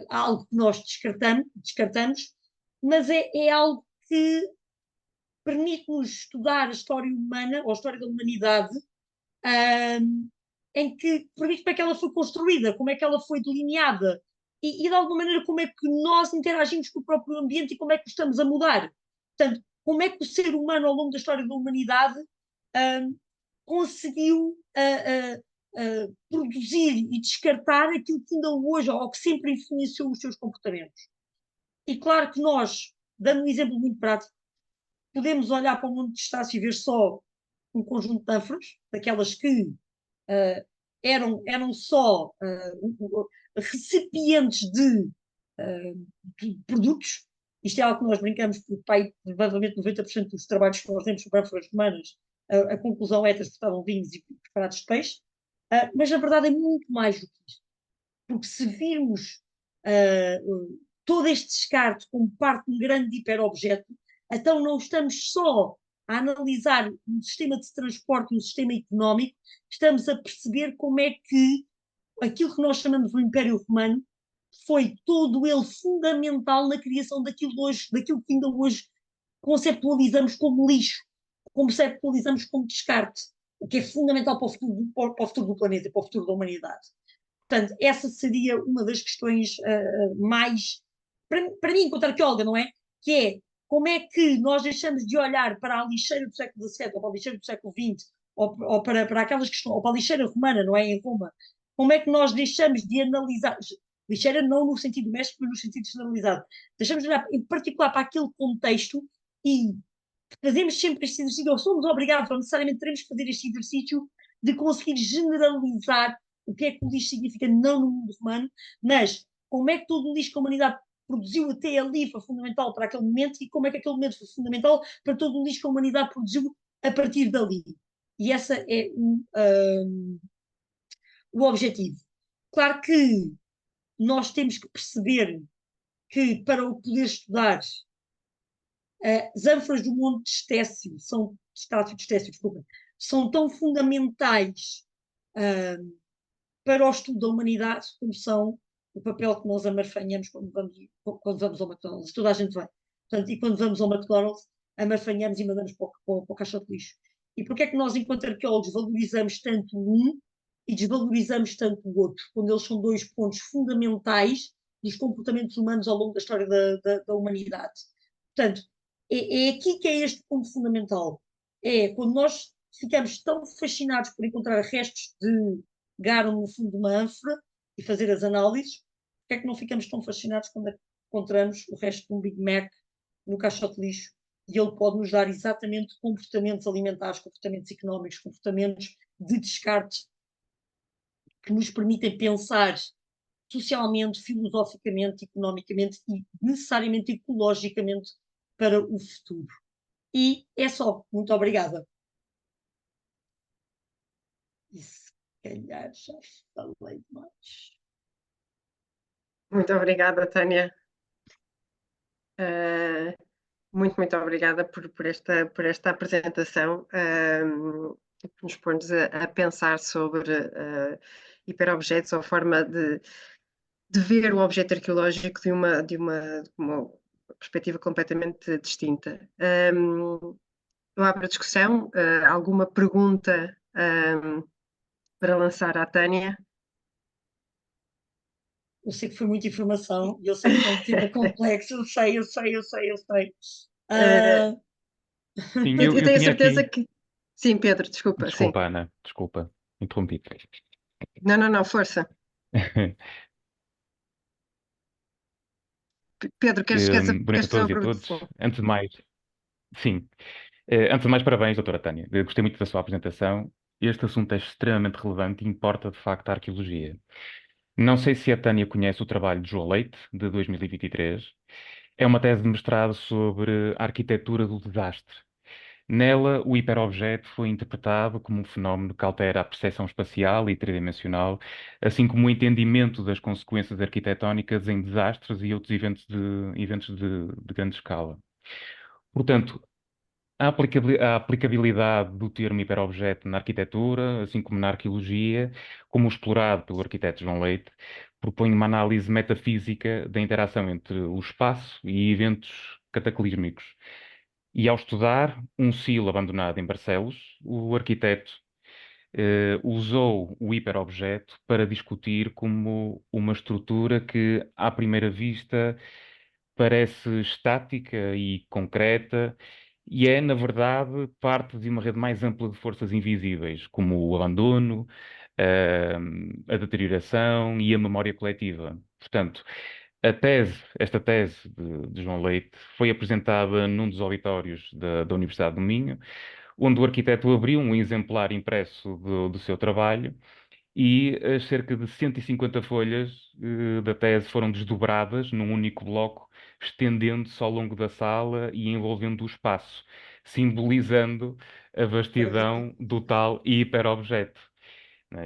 algo que nós descartamos, mas é algo que permite-nos estudar a história humana, ou a história da humanidade, em que permite como é que ela foi construída, como é que ela foi delineada, e de alguma maneira como é que nós interagimos com o próprio ambiente e como é que o estamos a mudar. Portanto, como é que o ser humano, ao longo da história da humanidade, conseguiu produzir e descartar aquilo que ainda hoje, ou que sempre influenciou os seus comportamentos. E claro que nós, dando um exemplo muito prático, podemos olhar para o mundo de Estácio e ver só um conjunto de ânforas, daquelas que eram só recipientes de produtos. Isto é algo que nós brincamos, porque provavelmente 90% dos trabalhos que nós temos sobre ânforas romanas, a conclusão é que transportavam vinhos e preparados de peixe, mas na verdade é muito mais do que isto. Porque se virmos todo este descarte como parte de um grande hiperobjeto, então não estamos só a analisar um sistema de transporte, um sistema económico, estamos a perceber como é que aquilo que nós chamamos de Império Romano foi todo ele fundamental na criação daquilo que ainda hoje conceptualizamos como lixo, conceptualizamos como descarte, o que é fundamental para o futuro do planeta e para o futuro da humanidade. Portanto, essa seria uma das questões mais, para mim, enquanto arqueóloga, não é? Que é como é que nós deixamos de olhar para a lixeira do século XVII ou para a lixeira do século XX ou para aquelas questões, ou para a lixeira romana, não é? Em Roma. Como é que nós deixamos de analisar, lixeira não no sentido doméstico, mas no sentido generalizado. Deixamos de olhar em particular para aquele contexto e fazemos sempre este exercício, ou somos obrigados, ou necessariamente teremos que fazer este exercício de conseguir generalizar o que é que o lixo significa, não no mundo romano, mas como é que todo o lixo que a humanidade produziu até ali foi fundamental para aquele momento e como é que aquele momento foi fundamental para todo o lixo que a humanidade produziu a partir dali. E esse é o objetivo. Claro que nós temos que perceber que para o poder estudar, as ânforas do Monte de Estécio são, Estácio de Estécio, desculpa, são tão fundamentais para o estudo da humanidade como são o papel que nós amarfanhamos quando vamos ao McDonald's. Toda a gente vai. Portanto, e quando vamos ao McDonald's, amarfanhamos e mandamos para o caixote de lixo. E porquê é que nós, enquanto arqueólogos, valorizamos tanto um e desvalorizamos tanto o outro, quando eles são dois pontos fundamentais dos comportamentos humanos ao longo da história da humanidade? Portanto, é aqui que é este ponto fundamental. É quando nós ficamos tão fascinados por encontrar restos de pegar no fundo de uma ânfora e fazer as análises, porque é que não ficamos tão fascinados quando encontramos o resto de um Big Mac no caixote de lixo e ele pode nos dar exatamente comportamentos alimentares, comportamentos económicos, comportamentos de descarte que nos permitem pensar socialmente, filosoficamente, economicamente e necessariamente ecologicamente para o futuro. E é só. Muito obrigada. E se calhar já falei demais. Muito obrigada, Tânia. Muito obrigada por esta apresentação, que nos põe-nos a pensar sobre hiperobjetos ou a forma de ver o objeto arqueológico de uma perspectiva completamente distinta. Eu abro a discussão. Alguma pergunta para lançar à Tânia? Eu sei que foi muita informação e eu sei que é um tema complexo, eu sei. Uh, Sim, eu eu tenho a tinha certeza aqui. que. Sim, Pedro, desculpa, sim. Desculpa, Ana, desculpa, interrompi. Não, força. Pedro, Boa noite queres a fazer uma todos e a pergunta? todos. Sim. Antes de mais, sim. Antes de mais, parabéns, doutora Tânia. Eu gostei muito da sua apresentação. Este assunto é extremamente relevante e importa, de facto, a arqueologia. Não sei se a Tânia conhece o trabalho de João Leite, de 2023. É uma tese de mestrado sobre a arquitetura do desastre. Nela, o hiperobjeto foi interpretado como um fenómeno que altera a percepção espacial e tridimensional, assim como o entendimento das consequências arquitetónicas em desastres e outros eventos de grande escala. Portanto, a aplicabilidade do termo hiperobjeto na arquitetura, assim como na arqueologia, como explorado pelo arquiteto João Leite, propõe uma análise metafísica da interação entre o espaço e eventos cataclísmicos. E ao estudar um silo abandonado em Barcelos, o arquiteto usou o hiperobjeto para discutir como uma estrutura que, à primeira vista, parece estática e concreta, e é, na verdade, parte de uma rede mais ampla de forças invisíveis, como o abandono, a deterioração e a memória coletiva. Portanto, esta tese de João Leite foi apresentada num dos auditórios da Universidade do Minho, onde o arquiteto abriu um exemplar impresso do seu trabalho e as cerca de 150 folhas da tese foram desdobradas num único bloco, estendendo-se ao longo da sala e envolvendo o espaço, simbolizando a vastidão do tal hiperobjeto.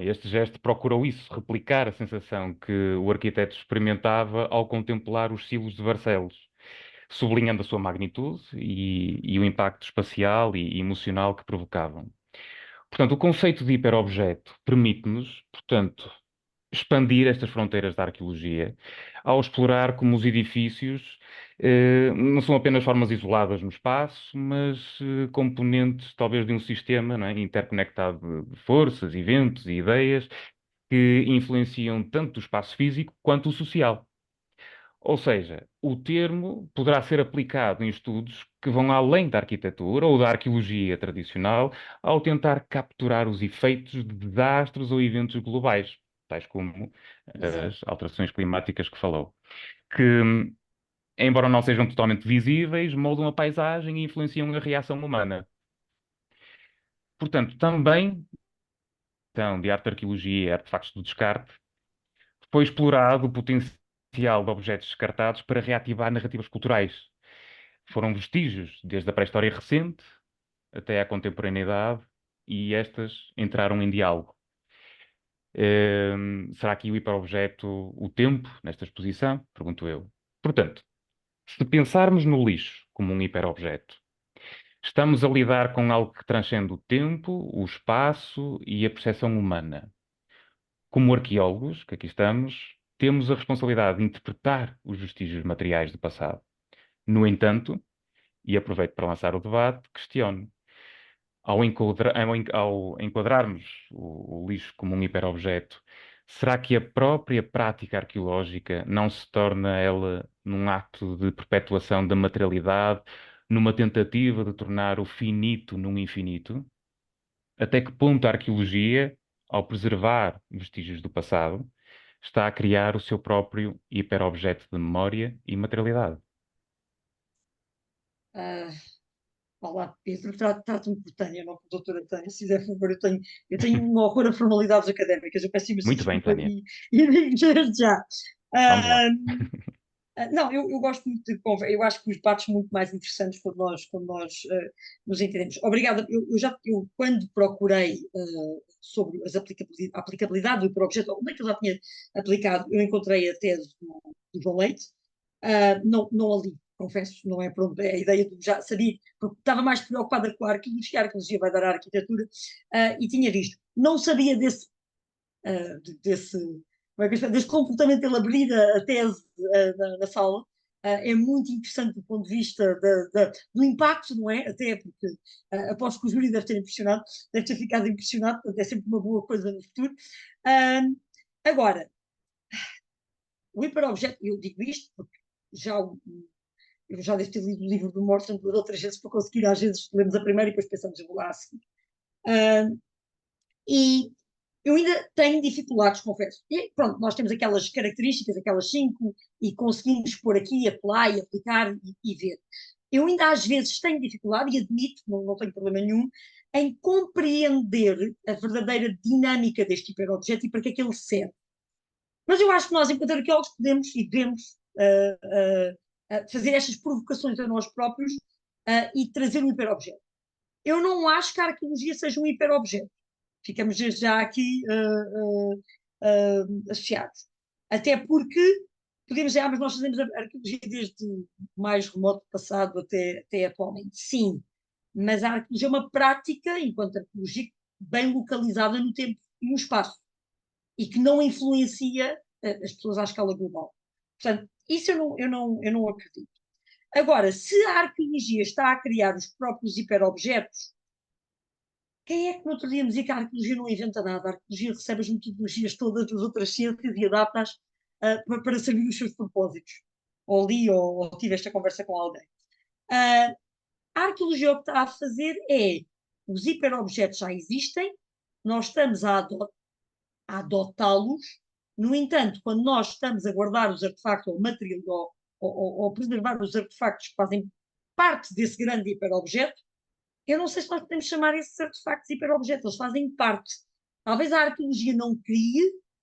Este gesto procurou isso, replicar a sensação que o arquiteto experimentava ao contemplar os silos de Barcelos, sublinhando a sua magnitude e o impacto espacial e emocional que provocavam. Portanto, o conceito de hiperobjeto permite-nos, portanto, expandir estas fronteiras da arqueologia ao explorar como os edifícios não são apenas formas isoladas no espaço, mas componentes talvez de um sistema, não é, interconectado de forças, eventos e ideias que influenciam tanto o espaço físico quanto o social. Ou seja, o termo poderá ser aplicado em estudos que vão além da arquitetura ou da arqueologia tradicional ao tentar capturar os efeitos de desastres ou eventos globais. tais como Exato. as alterações climáticas que falou, que, embora não sejam totalmente visíveis, moldam a paisagem e influenciam a reação humana. Portanto, também, então, de arte de arqueologia e artefactos do descarte, foi explorado o potencial de objetos descartados para reativar narrativas culturais. Foram vestígios desde a pré-história recente até à contemporaneidade e estas entraram em diálogo. Será que o hiperobjeto o tempo nesta exposição? Pergunto eu. Portanto, se pensarmos no lixo como um hiperobjeto, estamos a lidar com algo que transcende o tempo, o espaço e a percepção humana. Como arqueólogos, que aqui estamos, temos a responsabilidade de interpretar os vestígios materiais do passado. No entanto, e aproveito para lançar o debate, questiono. Ao enquadrarmos o lixo como um hiperobjeto, será que a própria prática arqueológica não se torna ela num ato de perpetuação da materialidade, numa tentativa de tornar o finito num infinito? Até que ponto a arqueologia, ao preservar vestígios do passado, está a criar o seu próprio hiperobjeto de memória e materialidade? Ah, olá, Pedro, trata-me por Tânia, não por doutora Tânia, se fizer favor, eu tenho um horror a formalidades académicas, eu peço imensa Muito bem, desculpa Tânia. e digo desde já. Vamos lá. Ah, não, eu gosto muito de conversa, eu acho que os debates são muito mais interessantes quando nós nos entendemos. Obrigada, eu quando procurei sobre a aplicabilidade do hiperobjeto, onde é que eu já tinha aplicado, eu encontrei a tese do João Leite. Não a li, confesso, não é pronto, é a ideia de já sabia, porque estava mais preocupada com a arqueologia vai dar à arquitetura, e tinha visto. Não sabia desse, como é que eu desse comportamento dele abrir a tese na sala. É muito interessante do ponto de vista do impacto, não é? Até porque aposto que o júri deve ter impressionado, deve ter ficado impressionado, portanto é sempre uma boa coisa no futuro. Agora, o hiperobjeto, eu digo isto porque já eu já devo ter lido o livro do Morton duas ou três vezes para conseguir, às vezes lemos a primeira e depois pensamos, eu vou lá a seguir. E eu ainda tenho dificuldades, confesso. E pronto, nós temos aquelas características, aquelas cinco, e conseguimos pôr aqui, apelar e aplicar e ver. Eu ainda às vezes tenho dificuldade, e admito, não tenho problema nenhum, em compreender a verdadeira dinâmica deste hiperobjeto e para que é que ele serve. Mas eu acho que nós, enquanto arqueólogos, podemos e devemos fazer estas provocações a nós próprios e trazer um hiperobjeto. Eu não acho que a arqueologia seja um hiperobjeto. Ficamos desde já aqui associados. Até porque podemos dizer, mas nós fazemos a arqueologia desde o mais remoto passado até atualmente. Sim, mas a arqueologia é uma prática, enquanto arqueologia, bem localizada no tempo e no espaço e que não influencia as pessoas à escala global. Portanto, isso eu não acredito. Agora, se a arqueologia está a criar os próprios hiperobjetos, quem é que no outro dia me dizia que a arqueologia não inventa nada? A arqueologia recebe as metodologias todas das outras ciências e adapta-as para servir os seus propósitos. Ou li ou tive esta conversa com alguém. Uh, a arqueologia o que está a fazer é, os hiperobjetos já existem, nós estamos a adotá-los. No entanto, quando nós estamos a guardar os artefactos ou material ou preservar os artefactos que fazem parte desse grande hiperobjeto, eu não sei se nós podemos chamar esses artefactos hiperobjetos, eles fazem parte. Talvez a arqueologia não crie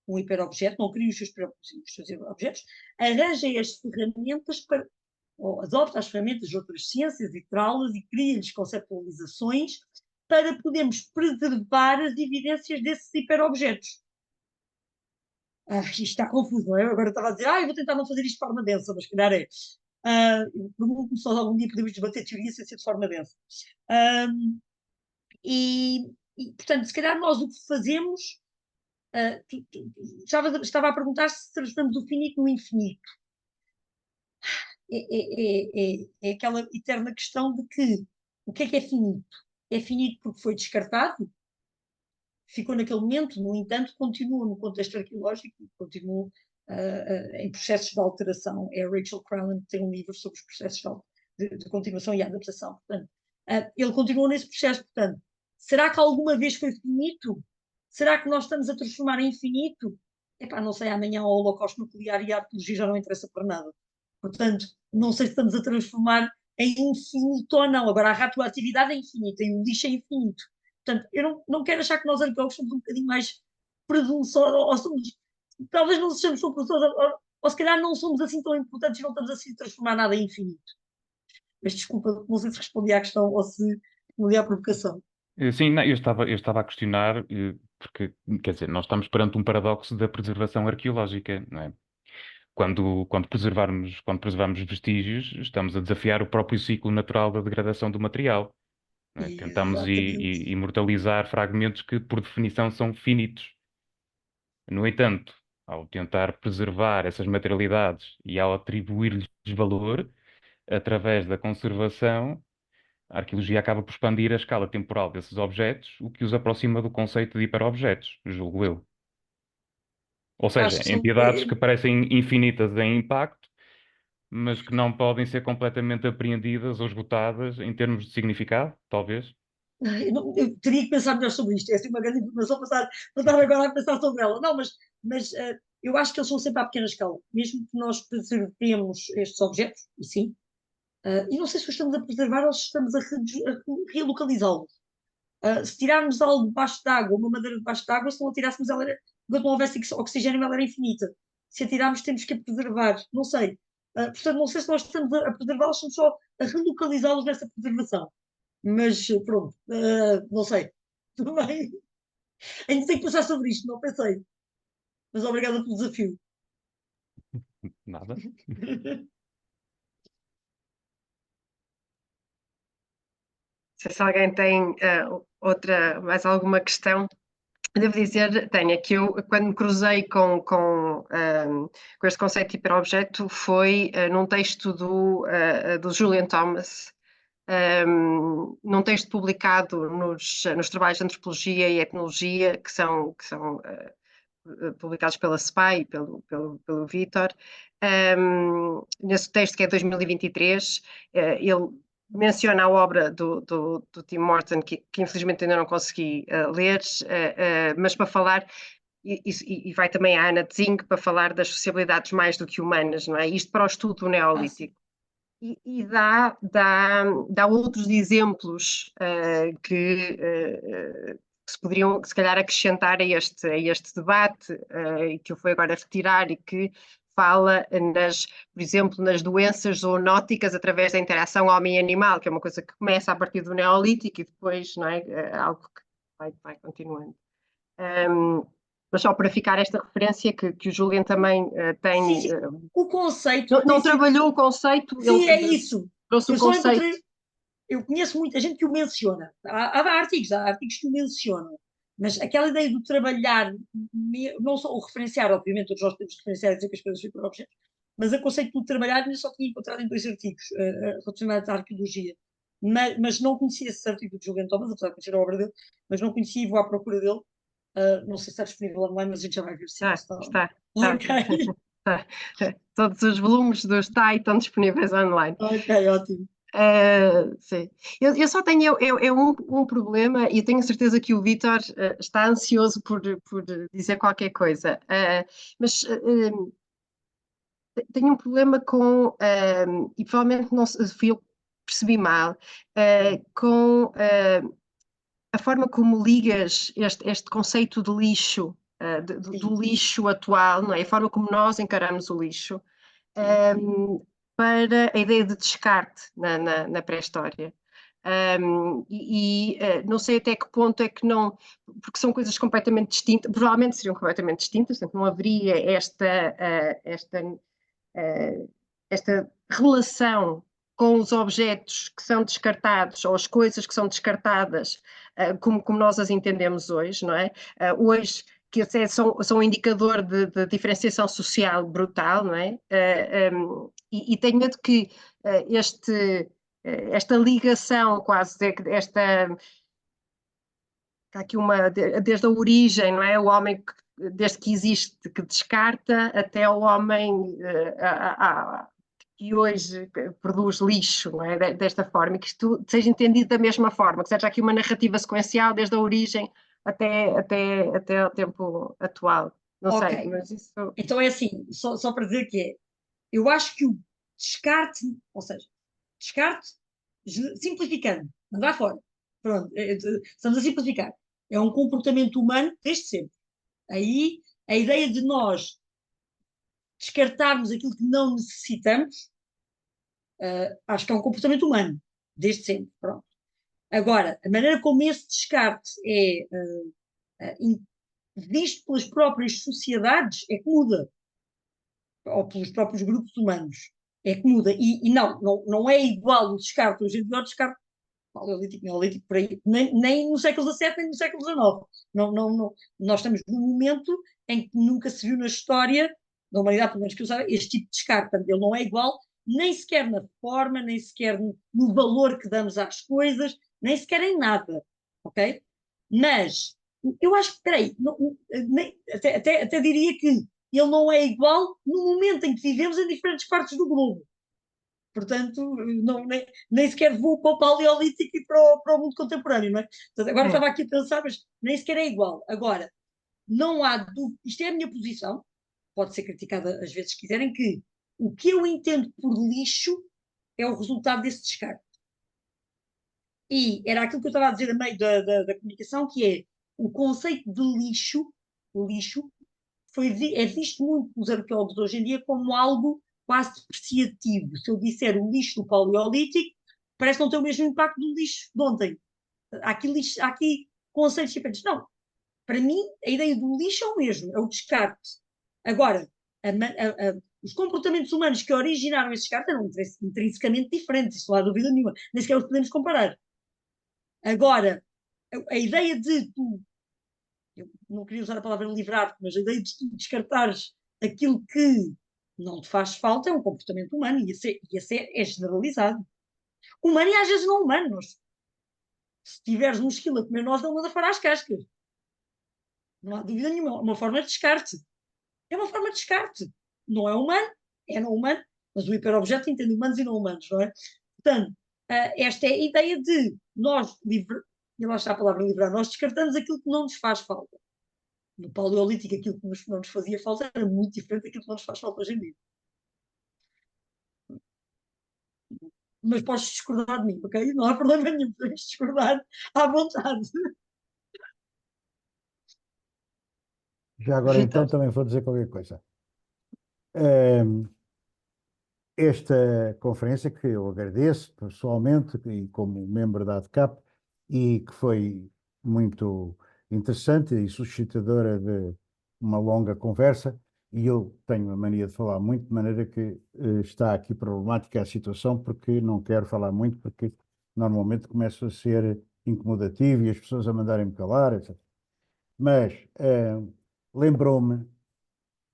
um hiperobjeto, não crie os seus hiperobjetos, arranja as ferramentas para, ou adopta as ferramentas de outras ciências e trá-las e cria-lhes conceptualizações para podermos preservar as evidências desses hiperobjetos. Isto está confuso, não é? Eu agora estava a dizer, eu vou tentar não fazer isto de forma densa, mas calhar é. Pergunto-me só algum dia podemos debater teoria sem ser de forma densa. Portanto, se calhar nós o que fazemos, estava a perguntar se transformamos o finito no infinito. É aquela eterna questão de que o que é finito? É finito porque foi descartado, ficou naquele momento, no entanto, continua no contexto arqueológico, continua em processos de alteração. É a Rachel Crowland que tem um livro sobre os processos de continuação e adaptação. Portanto, ele continua nesse processo. Portanto, será que alguma vez foi finito? Será que nós estamos a transformar em infinito? epá, não sei, amanhã o holocausto nuclear e a arqueologia já não interessa para nada. Portanto, não sei se estamos a transformar em infinito ou não. Agora, a radioatividade é infinita e o lixo é infinito. Portanto, eu não quero achar que nós arqueólogos somos um bocadinho mais presunçosos, ou somos, talvez não sejamos tão presunçosos, ou se calhar não somos assim tão importantes e não estamos assim a transformar nada em infinito. Mas desculpa, não sei se respondi à questão ou se respondi à provocação. Sim, não, eu estava a questionar, porque, quer dizer, nós estamos perante um paradoxo da preservação arqueológica, não é? Quando preservarmos vestígios, estamos a desafiar o próprio ciclo natural da degradação do material, não é? Tentamos Exatamente. imortalizar fragmentos que, por definição, são finitos. No entanto, ao tentar preservar essas materialidades e ao atribuir-lhes valor, através da conservação, a arqueologia acaba por expandir a escala temporal desses objetos, o que os aproxima do conceito de hiperobjetos, julgo eu. Ou Acho seja, que são. entidades que parecem infinitas em impacto, mas que não podem ser completamente apreendidas ou esgotadas em termos de significado, talvez. Eu teria que pensar melhor sobre isto. É assim uma grande informação para estar agora a pensar sobre ela. Não, mas eu acho que eles são sempre à pequena escala. Mesmo que nós preservemos estes objetos, e sim, e não sei se os estamos a preservar ou se estamos a relocalizá-los. Se tirarmos algo debaixo d'água, uma madeira debaixo d'água, se não a tirássemos, enquanto não houvesse oxigênio, ela era infinita. Se a tirarmos, temos que a preservar. Não sei. Portanto, não sei se nós estamos a preservá-los, estamos só a relocalizá-los nessa preservação. Mas pronto, não sei. Também ainda tenho que pensar sobre isto, não pensei. Mas obrigada pelo desafio. Nada. Não sei se alguém tem mais alguma questão. Devo dizer, Tânia, que eu, quando me cruzei com este conceito de hiperobjeto, foi num texto do Julian Thomas, num texto publicado nos trabalhos de antropologia e etnologia, que são publicados pela SPAI e pelo Vítor. Nesse texto, que é 2023, ele menciona a obra do Tim Morton, que infelizmente ainda não consegui ler, mas para falar, e vai também a Ana Zing para falar das sociabilidades mais do que humanas, não é? Isto para o estudo do Ah, sim. Neolítico. E dá outros exemplos que se poderiam, se calhar, acrescentar a este debate, e que eu fui agora retirar, e que fala, por exemplo, nas doenças zoonóticas através da interação homem-animal, que é uma coisa que começa a partir do Neolítico e depois, não é, algo que vai continuando. Mas só para ficar esta referência que o Julian também Sim, tem. sim. O conceito Não, tem não sido. trabalhou o conceito, Sim, é ele isso. trouxe o Eu só conceito. encontrei. Eu conheço muita gente que o menciona. Há artigos que o mencionam. Mas aquela ideia de trabalhar, não só o referenciar, obviamente, todos nós temos que referenciar e dizer que as coisas ficam objetos, mas o conceito de trabalhar eu só tinha encontrado em 2 artigos relacionados à arqueologia. Mas não conhecia esse artigo de Julian Thomas, apesar de conhecer a obra dele, mas não conhecia e vou à procura dele. Não sei se está disponível online, mas a gente já vai ver se Ah, está. está. Ok, Está. Todos os volumes do STAI estão disponíveis online. ok, ótimo. Sim. Eu só tenho um problema, e tenho certeza que o Vítor está ansioso por dizer qualquer coisa. Mas tenho um problema e provavelmente não fui eu que percebi mal, com a forma como ligas este conceito de lixo, Sim, do lixo atual, não é? A forma como nós encaramos o lixo, sim. para a ideia de descarte na pré-história. Não sei até que ponto é que não, porque são coisas completamente distintas, provavelmente seriam completamente distintas, portanto não haveria esta relação com os objetos que são descartados ou as coisas que são descartadas, como nós as entendemos hoje, não é? Hoje, que até são um indicador de diferenciação social brutal, não é? E tenho medo que esta ligação quase, há aqui desde a origem, não é? O homem, desde que existe, que descarta, até o homem que hoje produz lixo, não é? Desta forma, e que isto seja entendido da mesma forma, que seja aqui uma narrativa sequencial desde a origem até o tempo atual. Não Ok, sei, mas isso. então é assim, só para dizer que eu acho que o descarte, ou seja, descarte, simplificando, mandar fora. Pronto, estamos a simplificar. É um comportamento humano desde sempre. Aí a ideia de nós descartarmos aquilo que não necessitamos, acho que é um comportamento humano, desde sempre. Pronto. Agora, a maneira como esse descarte é visto pelas próprias sociedades é que muda, ou pelos próprios grupos humanos, é que muda. E não é igual o descarte hoje em dia ao descarte paleolítico, neolítico, por aí, nem no século XVII, nem no século XIX. Não, nós estamos num momento em que nunca se viu na história da humanidade, pelo menos que eu saiba, este tipo de descarte. Portanto, ele não é igual, nem sequer na forma, nem sequer no valor que damos às coisas, nem sequer em nada, ok? Mas eu acho que, peraí, até diria que ele não é igual no momento em que vivemos em diferentes partes do globo. Portanto, nem sequer vou para o paleolítico e para o mundo contemporâneo, não é? Portanto, agora estava aqui a pensar, mas nem sequer é igual. Agora, não há dúvida, isto é a minha posição, pode ser criticada às vezes se quiserem, que o que eu entendo por lixo é o resultado desse descarte. E era aquilo que eu estava a dizer a meio da comunicação, que é o conceito de lixo, o lixo, é visto muito pelos arqueólogos hoje em dia como algo quase depreciativo. Se eu disser o lixo do Paleolítico, parece não ter o mesmo impacto do lixo de ontem. Há aqui conceitos diferentes. Não, para mim, a ideia do lixo é o mesmo, é o descarte. Agora, os comportamentos humanos que originaram esse descarte eram intrinsecamente diferentes, isso não há dúvida nenhuma, nem sequer os podemos comparar. Agora, a ideia de tu, eu não queria usar a palavra livrar, mas a ideia de tu descartares aquilo que não te faz falta é um comportamento humano e esse é generalizado. Humano e às vezes não humano. Se tiveres um esquilo a comer nós, não manda fora as cascas. Não há dúvida nenhuma. É uma forma de descarte. É uma forma de descarte. Não é humano, é não humano, mas o hiperobjeto entende humanos e não humanos, não é? Portanto, esta é a ideia de nós, e lá está a palavra livrar, nós descartamos aquilo que não nos faz falta. No Paleolítico, aquilo que não nos fazia falta era muito diferente daquilo que não nos faz falta hoje em dia. Mas podes discordar de mim, ok? Não há problema nenhum, podemos discordar à vontade. Já agora então também vou dizer qualquer coisa. Ehm, Esta conferência, que eu agradeço pessoalmente e como membro da ADCAP, e que foi muito interessante e suscitadora de uma longa conversa, e eu tenho a mania de falar muito, de maneira que está aqui problemática a situação, porque não quero falar muito, porque normalmente começo a ser incomodativo e as pessoas a mandarem-me calar, etc. Mas lembrou-me,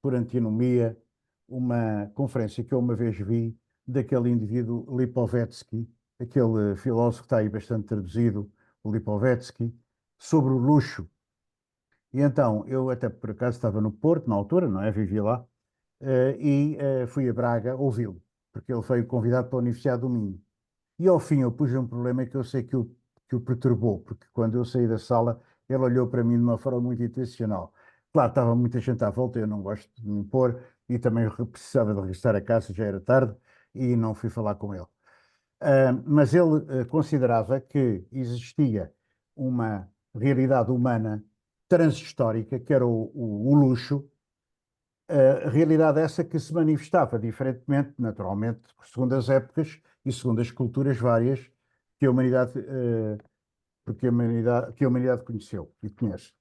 por antinomia, uma conferência que eu uma vez vi daquele indivíduo Lipovetsky, aquele filósofo que está aí bastante traduzido, o Lipovetsky, sobre o luxo. E então, eu até por acaso estava no Porto, na altura, não é? Vivi lá, fui a Braga ouvi-lo, porque ele foi convidado para a Universidade do Minho. E ao fim eu pus um problema que eu sei que o perturbou, porque quando eu saí da sala, ele olhou para mim de uma forma muito intencional. Claro, estava muita gente à volta, eu não gosto de me impor, e também eu precisava de regressar a casa, já era tarde, e não fui falar com ele. Mas ele considerava que existia uma realidade humana transhistórica, que era o luxo, realidade essa que se manifestava diferentemente, naturalmente, segundo as épocas e segundo as culturas várias que a humanidade, que a humanidade conheceu e conhece.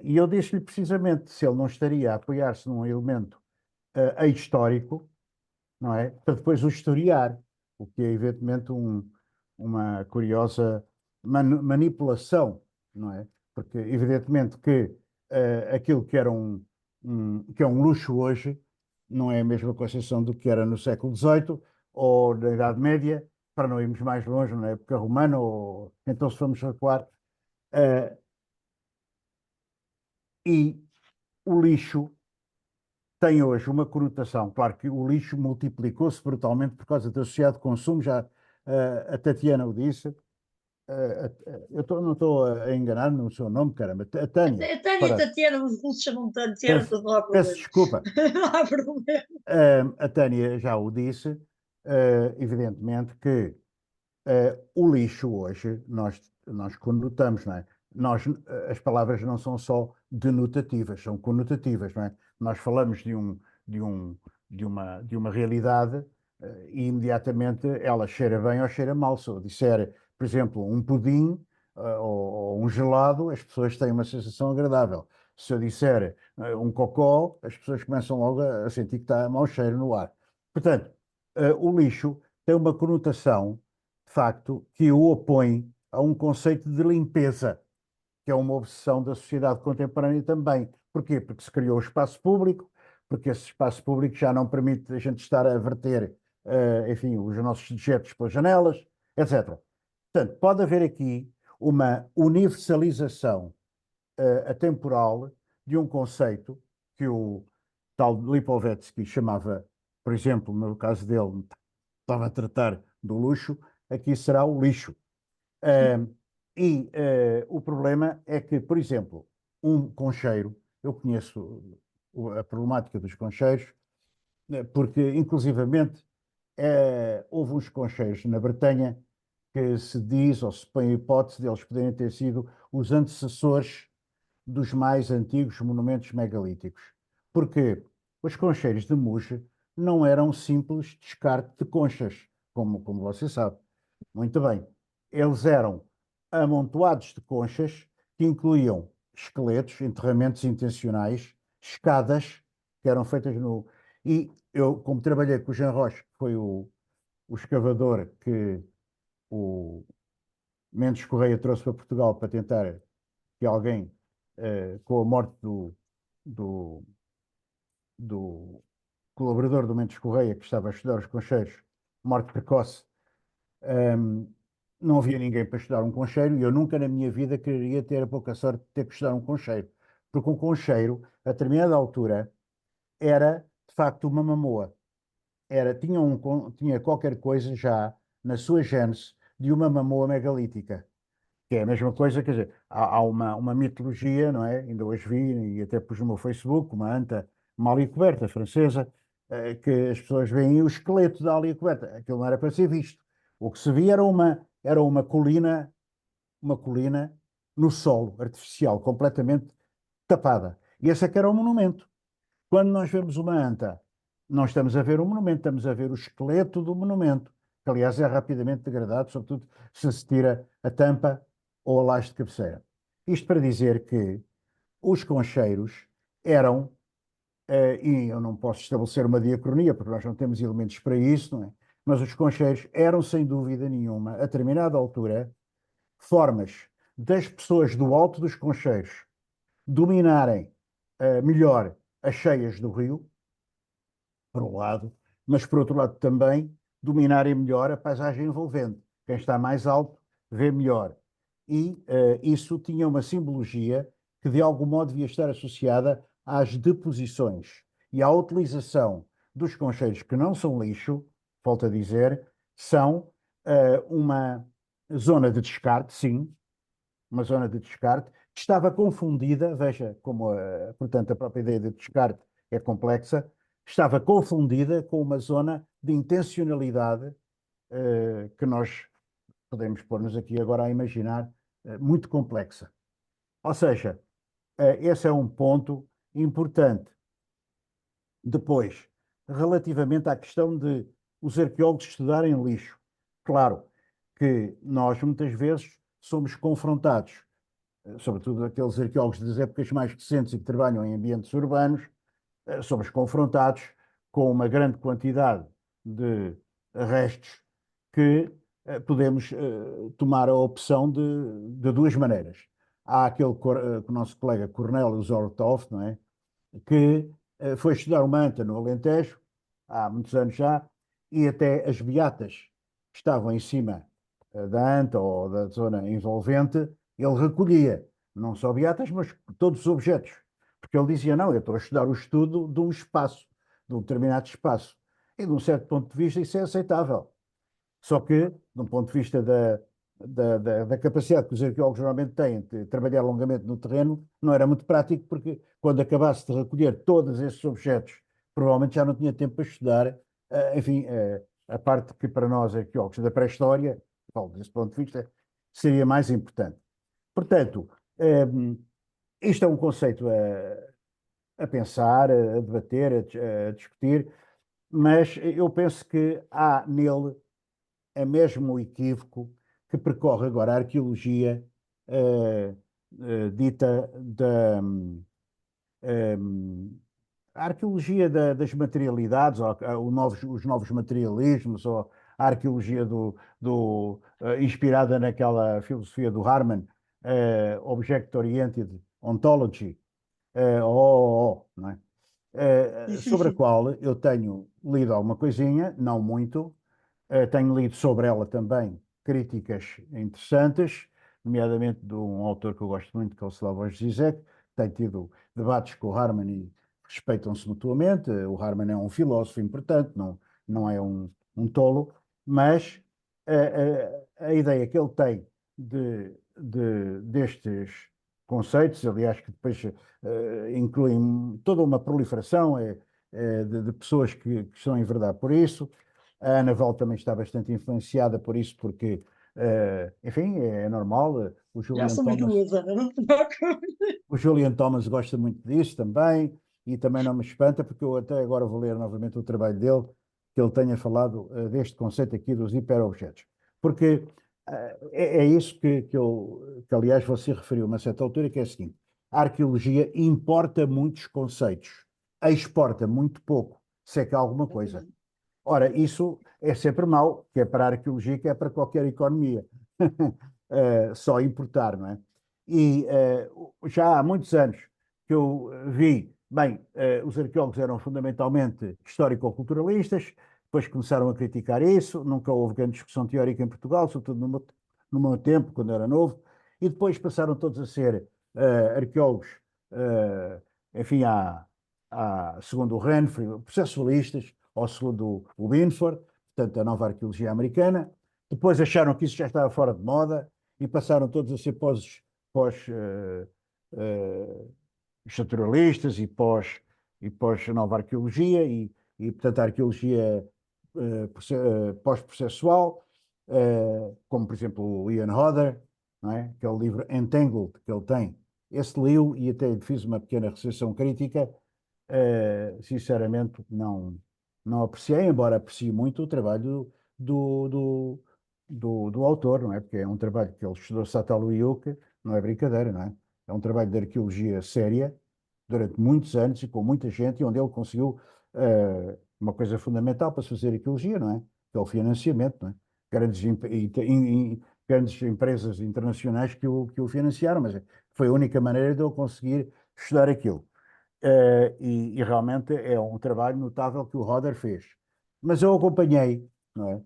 E eu disse-lhe precisamente se ele não estaria a apoiar-se num elemento histórico, não é? Para depois o historiar, o que é evidentemente uma curiosa manipulação, não é? Porque evidentemente que aquilo que era que é um luxo hoje não é a mesma concepção do que era no século XVIII ou na Idade Média, para não irmos mais longe, na época romana, ou então se vamos recuar. Uh, e o lixo tem hoje uma conotação. Claro que o lixo multiplicou-se brutalmente por causa da sociedade de consumo, já a Tatiana o disse, eu não estou a enganar no seu nome, caramba. A Tânia, A Tânia e para, Tatiana, os russos chamam de Tatiana, peço, portanto não há peço problema. desculpa. Não há problema. A Tânia já o disse, evidentemente que o lixo hoje, nós conotamos, não é? As palavras não são só denotativas, são conotativas, não é? Nós falamos de, um, de uma realidade e imediatamente ela cheira bem ou cheira mal. Se eu disser, por exemplo, um pudim ou um gelado, as pessoas têm uma sensação agradável. Se eu disser um cocó, as pessoas começam logo a sentir que está mau cheiro no ar. Portanto, o lixo tem uma conotação de facto, que o opõe a um conceito de limpeza, que é uma obsessão da sociedade contemporânea também. Porquê? Porque se criou o espaço público, porque esse espaço público já não permite a gente estar a verter, enfim, os nossos dejetos pelas janelas, etc. Portanto, pode haver aqui uma universalização atemporal de um conceito que o tal Lipovetsky chamava, por exemplo, no caso dele, estava a tratar do luxo, aqui será o lixo. O problema é que, por exemplo, um concheiro, eu conheço a problemática dos concheiros, porque inclusivamente houve uns concheiros na Bretanha que se diz, ou se põe a hipótese deles poderem ter sido os antecessores dos mais antigos monumentos megalíticos. Porque os concheiros de Muge não eram simples descarte de conchas, como você sabe. Muito bem. Eles eram amontoados de conchas que incluíam esqueletos, enterramentos intencionais, escadas que eram feitas no. E eu, como trabalhei com o Jean Roche, que foi o escavador que o Mendes Correia trouxe para Portugal para tentar que alguém, com a morte do, do colaborador do Mendes Correia, que estava a estudar os concheiros, morte precoce, um, não havia ninguém para estudar um concheiro e eu nunca na minha vida quereria ter a pouca sorte de ter que estudar um concheiro. Porque um concheiro, a determinada altura, era de facto uma mamoa. Tinha qualquer coisa já na sua gênese de uma mamoa megalítica. Que é a mesma coisa, quer dizer, há uma mitologia, não é? Ainda hoje vi e até pus no meu Facebook, uma anta mal coberta francesa, que as pessoas veem o esqueleto da ali coberta. Aquilo não era para ser visto. O que se via era uma colina no solo artificial, completamente tapada. E esse é que era o monumento. Quando nós vemos uma anta, não estamos a ver um monumento, estamos a ver o esqueleto do monumento, que aliás é rapidamente degradado, sobretudo se tira a tampa ou a laje de cabeceira. Isto para dizer que os concheiros eram, e eu não posso estabelecer uma diacronia, porque nós não temos elementos para isso, não é? Mas os concheiros eram, sem dúvida nenhuma, a determinada altura, formas das pessoas do alto dos concheiros dominarem melhor as cheias do rio, por um lado, mas por outro lado também dominarem melhor a paisagem envolvente. Quem está mais alto vê melhor. E isso tinha uma simbologia que de algum modo devia estar associada às deposições e à utilização dos concheiros que não são lixo, volto a dizer, são uma zona de descarte, sim, uma zona de descarte, que estava confundida, veja como, portanto, a própria ideia de descarte é complexa, estava confundida com uma zona de intencionalidade que nós podemos pôr-nos aqui agora a imaginar, muito complexa. Ou seja, esse é um ponto importante. Depois, relativamente à questão de os arqueólogos estudarem lixo, claro que nós muitas vezes somos confrontados, sobretudo aqueles arqueólogos das épocas mais recentes e que trabalham em ambientes urbanos, somos confrontados com uma grande quantidade de restos que podemos tomar a opção de duas maneiras. Há aquele que o nosso colega Cornélio Zortov, não é? Que foi estudar uma anta no Alentejo, há muitos anos já, e até as beatas que estavam em cima da anta ou da zona envolvente, ele recolhia, não só beatas, mas todos os objetos. Porque ele dizia, não, eu estou a estudar o estudo de um espaço, de um determinado espaço. E de um certo ponto de vista isso é aceitável. Só que, de um ponto de vista da capacidade que os arqueólogos normalmente têm de trabalhar longamente no terreno, não era muito prático, porque quando acabasse de recolher todos esses objetos, provavelmente já não tinha tempo para estudar, enfim, a parte que para nós arqueólogos da pré-história, bom, desse ponto de vista, seria mais importante. Portanto, isto é um conceito a pensar, a debater, a discutir, mas eu penso que há nele é mesmo o equívoco que percorre agora a arqueologia dita da a arqueologia das materialidades, ou os novos materialismos, ou a arqueologia inspirada naquela filosofia do Harman, Object-Oriented Ontology, não é? Sim, Sobre a sim. qual eu tenho lido alguma coisinha, não muito. Tenho lido sobre ela também críticas interessantes, nomeadamente de um autor que eu gosto muito, que é o Slavoj Zizek. Tem tido debates com o Harman e respeitam-se mutuamente. O Harman é um filósofo importante, não é um tolo, mas a ideia que ele tem destes conceitos, aliás, que depois incluem toda uma proliferação de pessoas que estão em verdade por isso. A Ana Val também está bastante influenciada por isso, porque, enfim, é normal. Já somos duas, Ana, não te preocupes. O Julian Thomas gosta muito disso também, e também não me espanta, porque eu até agora vou ler novamente o trabalho dele, que ele tenha falado deste conceito aqui dos hiperobjetos. Porque é isso que, aliás, você referiu a uma certa altura, que é o seguinte: a arqueologia importa muitos conceitos, exporta muito pouco, se é que há alguma É coisa. verdade. Ora, isso é sempre mau, que é para a arqueologia, que é para qualquer economia. Só importar, não é? E já há muitos anos que eu vi, bem, os arqueólogos eram fundamentalmente histórico-culturalistas, depois começaram a criticar isso, nunca houve grande discussão teórica em Portugal, sobretudo no meu tempo, quando era novo, e depois passaram todos a ser arqueólogos, uh, enfim, segundo o Renfrew, processualistas, ou segundo o Binford, portanto, a nova arqueologia americana. Depois acharam que isso já estava fora de moda e passaram todos a ser pós-estruturalistas e pós nova arqueologia portanto, a arqueologia pós-processual, como, por exemplo, o Ian Hodder, não é? Aquele livro Entangled que ele tem. Esse liu e até fiz uma pequena recensião crítica. Sinceramente, não apreciei, embora aprecie muito o trabalho do, do, do autor, não é? Porque é um trabalho que ele estudou Satalu Yuke, não é brincadeira, não é? É um trabalho de arqueologia séria, durante muitos anos e com muita gente, e onde ele conseguiu uma coisa fundamental para se fazer arqueologia, não é? Que é o financiamento, não é? Grandes empresas internacionais que o financiaram, mas foi a única maneira de ele conseguir estudar aquilo. E realmente é um trabalho notável que o Roder fez. Mas eu acompanhei, não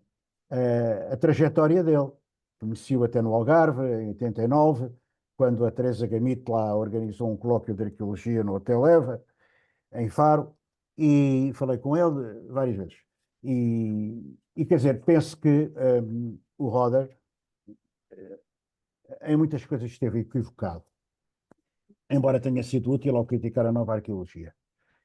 é, a trajetória dele. Conheci-o até no Algarve, em 89, quando a Teresa Gamito lá organizou um colóquio de arqueologia no Hotel Eva, em Faro, e falei com ele várias vezes. E quer dizer, penso que o Roder, em muitas coisas, esteve equivocado, embora tenha sido útil ao criticar a nova arqueologia.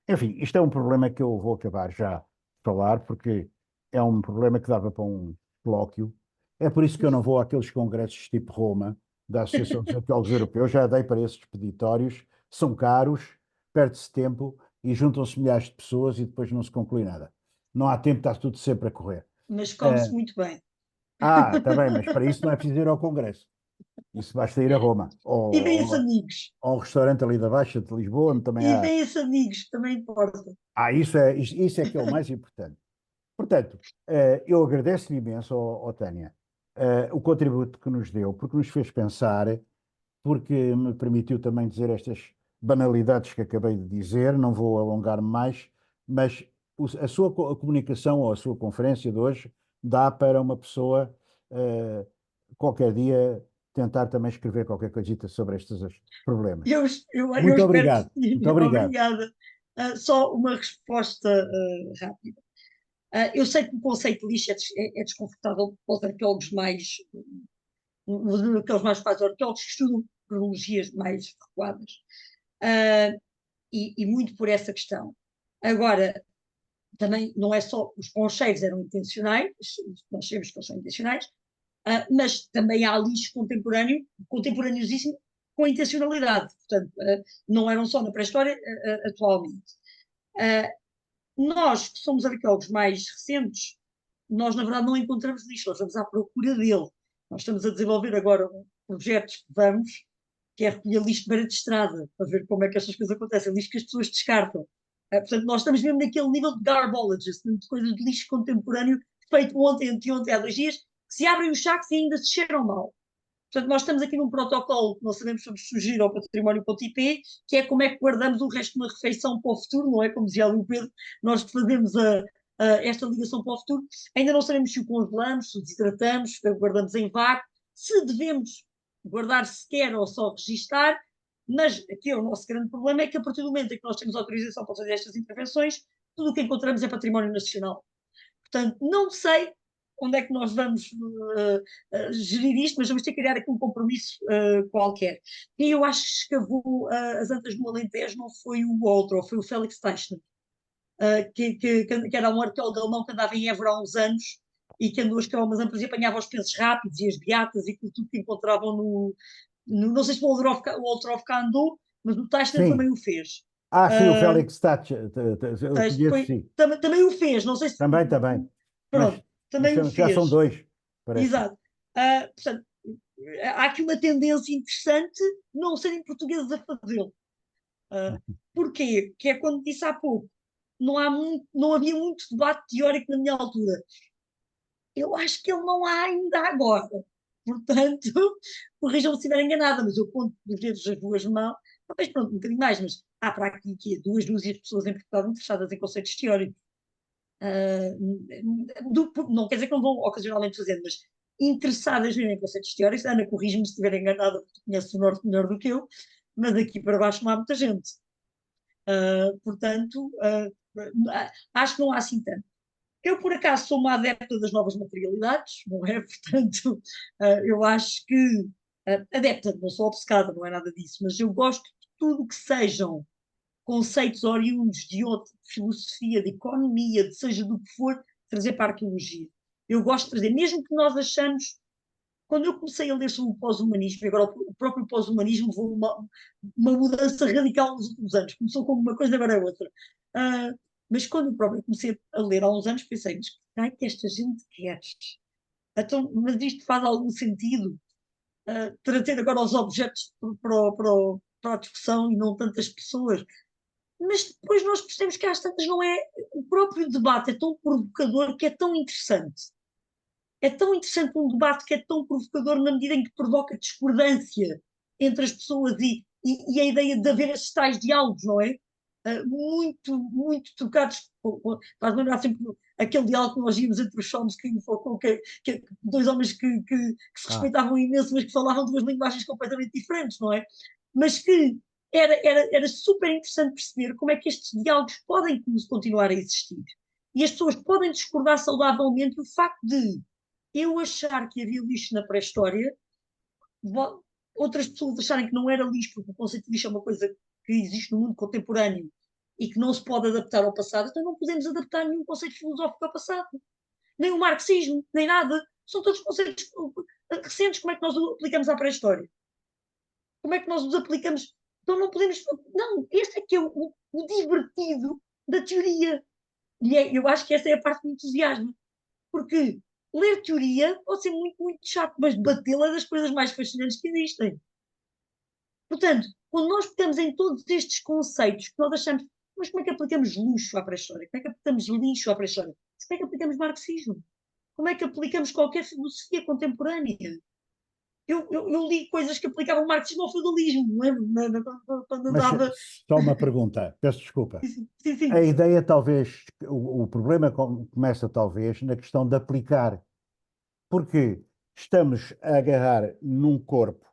Enfim, isto é um problema que eu vou acabar já de falar, porque é um problema que dava para um colóquio. É por isso que eu não vou àqueles congressos tipo Roma, da Associação dos Arqueólogos Europeus, já dei para esses expeditórios, são caros, perde-se tempo e juntam-se milhares de pessoas e depois não se conclui nada. Não há tempo, está tudo sempre a correr. Mas come-se muito bem. Está bem, mas para isso não é preciso ir ao congresso. Isso basta ir a Roma, E vêm-se ou amigos. ao restaurante ali da Baixa de Lisboa, onde também E há. vêm-se amigos, também importa. Isso é que é o mais importante. Portanto, eu agradeço-lhe imenso, Tânia, o contributo que nos deu, porque nos fez pensar, porque me permitiu também dizer estas banalidades que acabei de dizer, não vou alongar-me mais, mas a sua comunicação ou a sua conferência de hoje dá para uma pessoa, qualquer dia, tentar também escrever qualquer coisita sobre estes problemas. Eu Muito espero que obrigado, sim. muito obrigado. Obrigada. Só uma resposta rápida. Eu sei que o conceito de lixo é desconfortável para os arqueólogos mais aqueles mais quase arqueólogos que estudam cronologias mais recuadas. E muito por essa questão. Agora, também não é só os concheiros eram intencionais, nós sabemos que eles são intencionais, mas também há lixo contemporâneosíssimo com intencionalidade. Portanto, não eram só na pré-história, atualmente. Nós, que somos arqueólogos mais recentes, nós, na verdade, não encontramos lixo, nós vamos à procura dele. Nós estamos a desenvolver agora projetos que é recolher lixo de beira de estrada, para ver como é que estas coisas acontecem, lixo que as pessoas descartam. Portanto, nós estamos mesmo naquele nível de garbologist, de coisas de lixo contemporâneo, feito ontem, anteontem, há 2 dias, que se abrem os sacos e ainda se cheiram mal. Portanto, nós estamos aqui num protocolo que nós sabemos sobre surgir ao património.ip, que é como é que guardamos o resto de uma refeição para o futuro, não é? Como dizia ali o Pedro, nós fazemos esta ligação para o futuro. Ainda não sabemos se o congelamos, se o desidratamos, se o guardamos em vácuo, se devemos guardar sequer ou só registar, mas aqui o nosso grande problema é que a partir do momento em que nós temos autorização para fazer estas intervenções, tudo o que encontramos é património nacional. Portanto, não sei onde é que nós vamos gerir isto, mas vamos ter que criar aqui um compromisso qualquer. E eu acho que escavou as Antas do Alentejo, não foi o outro, foi o Félix Teichner, que era um arqueólogo alemão que andava em Évora há uns anos e que andou a escavar umas Antas e apanhava os pensos rápidos e as beatas e tudo que encontravam não sei se o Walter cá andou, mas o Teichner Sim. também o fez. Sim, o Félix Teichner, eu conheço, sim. Também o fez, não sei se... Também. Pronto, também o fez. Já são 2, parece. Exato. Portanto, há aqui uma tendência interessante não serem portugueses a fazê-lo. Porquê? Que é quando disse há pouco, não havia muito debate teórico na minha altura. Eu acho que ele não há ainda agora. Portanto, corrijam-me se estiver enganada, mas eu conto dos dedos das 2 mãos, talvez pronto, um bocadinho mais, mas há para aqui 2 dúzias de pessoas em Portugal interessadas em conceitos teóricos. Não quer dizer que não vão ocasionalmente fazendo, mas interessadas em conceitos teóricos. Ana, corrige-me se estiver enganada, porque tu conheces o Norte melhor do que eu, mas aqui para baixo não há muita gente. Portanto, acho que não há assim tanto. Eu, por acaso, sou uma adepta das novas materialidades, não é? Portanto, eu acho que adepta, não sou obcecada, não é nada disso, mas eu gosto de tudo que sejam conceitos oriundos de outra filosofia, de economia, de seja do que for, trazer para a arqueologia. Eu gosto de trazer, mesmo que nós achamos, quando eu comecei a ler sobre o pós-humanismo, e agora o próprio pós-humanismo levou uma mudança radical nos últimos anos, começou como uma coisa, agora é outra. Mas quando eu próprio comecei a ler há uns anos, pensei, mas que é que esta gente quer? Então, mas isto faz algum sentido? Trazer agora os objetos para a discussão e não tantas pessoas. Mas depois nós percebemos que às tantas não é. O próprio debate é tão provocador que é tão interessante. É tão interessante um debate que é tão provocador na medida em que provoca discordância entre as pessoas e a ideia de haver esses tais diálogos, não é? Muito trocados. Faz lembrar sempre aquele diálogo que nós íamos entre os Chomsky e o Foucault, que 2 homens que se respeitavam imenso, mas que falavam 2 linguagens completamente diferentes, não é? Mas que era super interessante perceber como é que estes diálogos podem continuar a existir. E as pessoas podem discordar saudavelmente. E o facto de eu achar que havia lixo na pré-história, outras pessoas acharem que não era lixo, porque o conceito de lixo é uma coisa que existe no mundo contemporâneo e que não se pode adaptar ao passado, então não podemos adaptar nenhum conceito filosófico ao passado. Nem o marxismo, nem nada. São todos conceitos recentes. Como é que nós os aplicamos à pré-história? Como é que nós os aplicamos? Então não podemos... Não, este é que é o divertido da teoria. E eu acho que essa é a parte do entusiasmo. Porque ler teoria pode ser muito, muito chato, mas debatê-la é das coisas mais fascinantes que existem. Portanto, quando nós pegamos em todos estes conceitos que nós achamos, mas como é que aplicamos luxo à pré-história? Como é que aplicamos lixo à pré-história? Como é que aplicamos marxismo? Como é que aplicamos qualquer filosofia contemporânea? Eu li coisas que aplicavam marxismo ao feudalismo, não lembro? Quando andava... Mas só uma pergunta, peço desculpa. Sim. A ideia talvez, o problema começa talvez na questão de aplicar, porque estamos a agarrar num corpo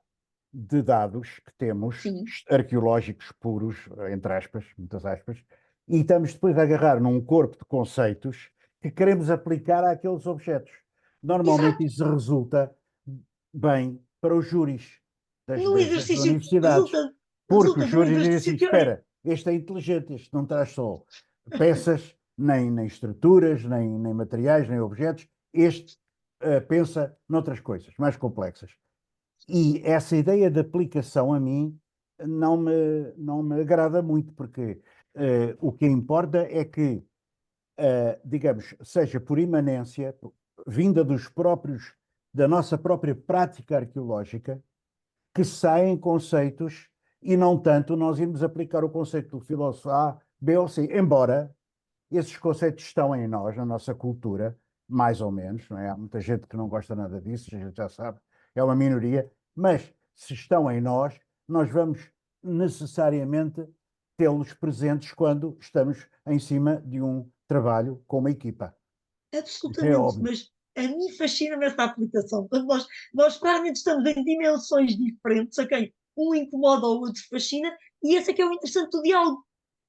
de dados que temos, arqueológicos puros, entre aspas, muitas aspas, e estamos depois a agarrar num corpo de conceitos que queremos aplicar àqueles objetos. Normalmente isso resulta bem para os júris No das exercício universidades. Porque os resulta de um júris dizem assim, exercício teórico. espera, este é inteligente, este não traz só peças, nem estruturas, nem materiais, nem objetos, este pensa noutras coisas mais complexas. E essa ideia de aplicação a mim não me agrada muito, porque o que importa é que, digamos, seja por imanência, vinda da nossa própria prática arqueológica, que saem conceitos e não tanto nós irmos aplicar o conceito do filósofo A, B ou C, embora esses conceitos estão em nós, na nossa cultura, mais ou menos, não é? Há muita gente que não gosta nada disso, a gente já sabe, é uma minoria, mas se estão em nós, nós vamos necessariamente tê-los presentes quando estamos em cima de um trabalho com uma equipa. Isso é Absolutamente, óbvio. mas a mim fascina-me esta aplicação. Quando nós claramente estamos em dimensões diferentes, a quem um incomoda ou o outro fascina, e esse é que é o interessante do diálogo.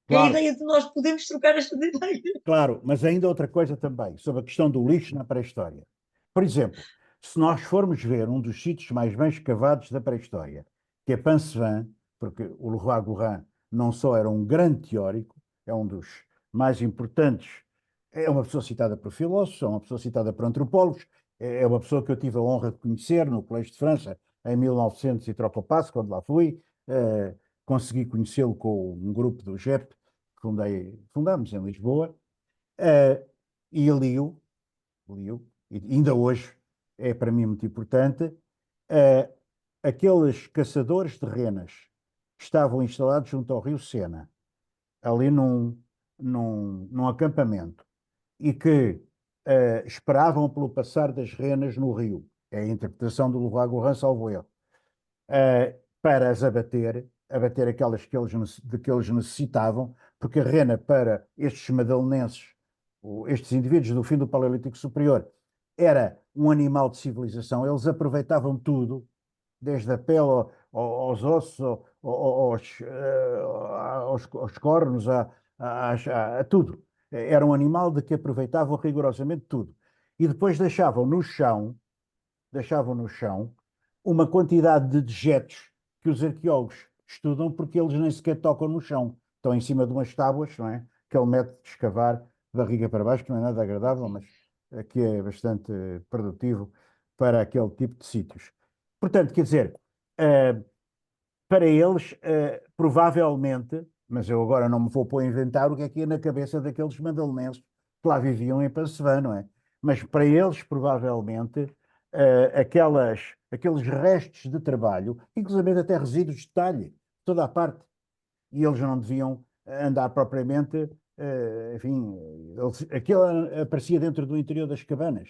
É a Claro, ideia de nós podermos trocar estas ideias. claro, mas ainda outra coisa também, sobre a questão do lixo na pré-história. Por exemplo, se nós formos ver um dos sítios mais bem escavados da pré-história, que é Pansevin, porque o Leroy-Gourhan não só era um grande teórico, é um dos mais importantes, é uma pessoa citada por filósofos, é uma pessoa citada por antropólogos, é uma pessoa que eu tive a honra de conhecer no Colégio de França em 1900 e troca o passo, quando lá fui, consegui conhecê-lo com um grupo do GEP, fundámos em Lisboa, eh, e li-o, e ainda hoje é para mim muito importante. eh, Aqueles caçadores de renas estavam instalados junto ao rio Sena, ali num acampamento, e que esperavam pelo passar das renas no rio. É a interpretação do Leroy-Gourhan, salvo erro, para as abater aquelas de que eles necessitavam, porque a rena para estes madalelenses, estes indivíduos do fim do Paleolítico Superior, era um animal de civilização, eles aproveitavam tudo, desde a pele aos ossos, aos cornos, a tudo. Era um animal de que aproveitavam rigorosamente tudo. E depois deixavam no chão uma quantidade de dejetos que os arqueólogos estudam porque eles nem sequer tocam no chão. Estão em cima de umas tábuas, não é? Aquele método de escavar de barriga para baixo, que não é nada agradável, mas que é bastante produtivo para aquele tipo de sítios. Portanto, quer dizer, para eles, provavelmente, mas eu agora não me vou pôr a inventar o que ia na cabeça daqueles madaleneses que lá viviam em Pansevin, não é? Mas para eles, provavelmente, aqueles restos de trabalho, inclusive até resíduos de talhe, toda a parte, e eles não deviam andar propriamente, enfim, aquilo aparecia dentro do interior das cabanas.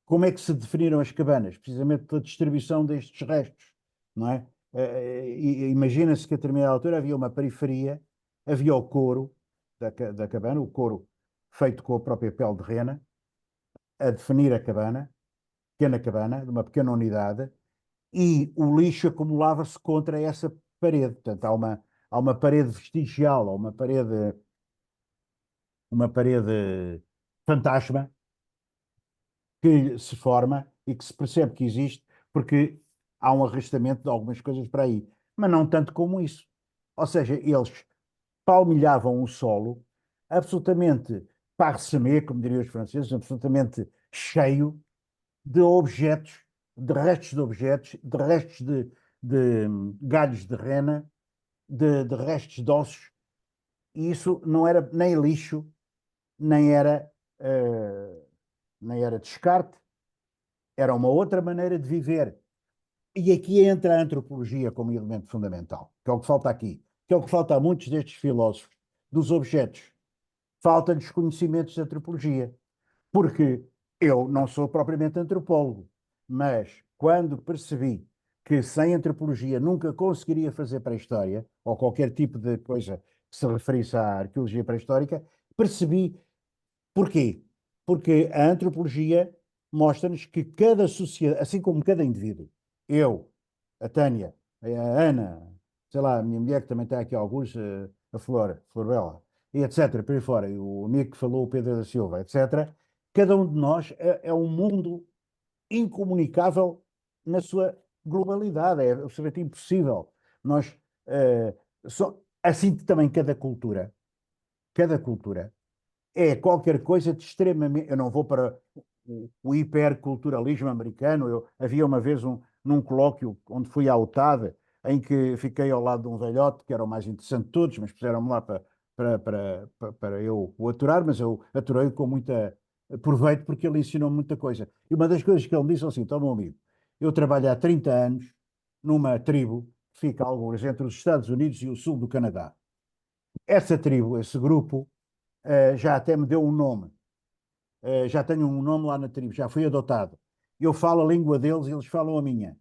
Como é que se definiram as cabanas? Precisamente pela distribuição destes restos, não é? Imagina-se que a determinada altura havia uma periferia, havia o couro da cabana, o couro feito com a própria pele de rena, a definir a cabana, pequena cabana, de uma pequena unidade, e o lixo acumulava-se contra essa parede. Portanto, há uma parede vestigial, há uma parede fantasma que se forma e que se percebe que existe, porque há um arrastamento de algumas coisas para aí, mas não tanto como isso. Ou seja, eles palmilhavam o solo absolutamente parsemé, como diriam os franceses, absolutamente cheio de objetos, de restos de objetos, de restos de galhos de rena, de restos de ossos, e isso não era nem lixo, nem era, eh, nem era descarte, era uma outra maneira de viver. E aqui entra a antropologia como elemento fundamental, que é o que falta aqui, que é o que falta a muitos destes filósofos dos objetos. Falta-lhes conhecimentos de antropologia, porque eu não sou propriamente antropólogo, mas quando percebi que sem antropologia nunca conseguiria fazer pré-história, ou qualquer tipo de coisa que se referisse à arqueologia pré-histórica, percebi porquê. Porque a antropologia mostra-nos que cada sociedade, assim como cada indivíduo, eu, a Tânia, a Ana, sei lá, a minha mulher que também está aqui alguns, a Flor Bela, e etc., por aí fora, e o amigo que falou, o Pedro da Silva, etc., cada um de nós é um mundo incomunicável na sua globalidade, é absolutamente impossível. Nós, assim também cada cultura é qualquer coisa de extremamente. Eu não vou para o hiperculturalismo americano. Havia uma vez num colóquio onde fui à UTAD, em que fiquei ao lado de um velhote, que era o mais interessante de todos, mas puseram-me lá para eu o aturar, mas eu aturei-o com muita proveito, porque ele ensinou-me muita coisa. E uma das coisas que ele me disse assim: então, meu amigo, eu trabalho há 30 anos numa tribo que fica alguns entre os Estados Unidos e o sul do Canadá. Essa tribo, esse grupo, já até me deu um nome. Já tenho um nome lá na tribo, já fui adotado. Eu falo a língua deles e eles falam a minha.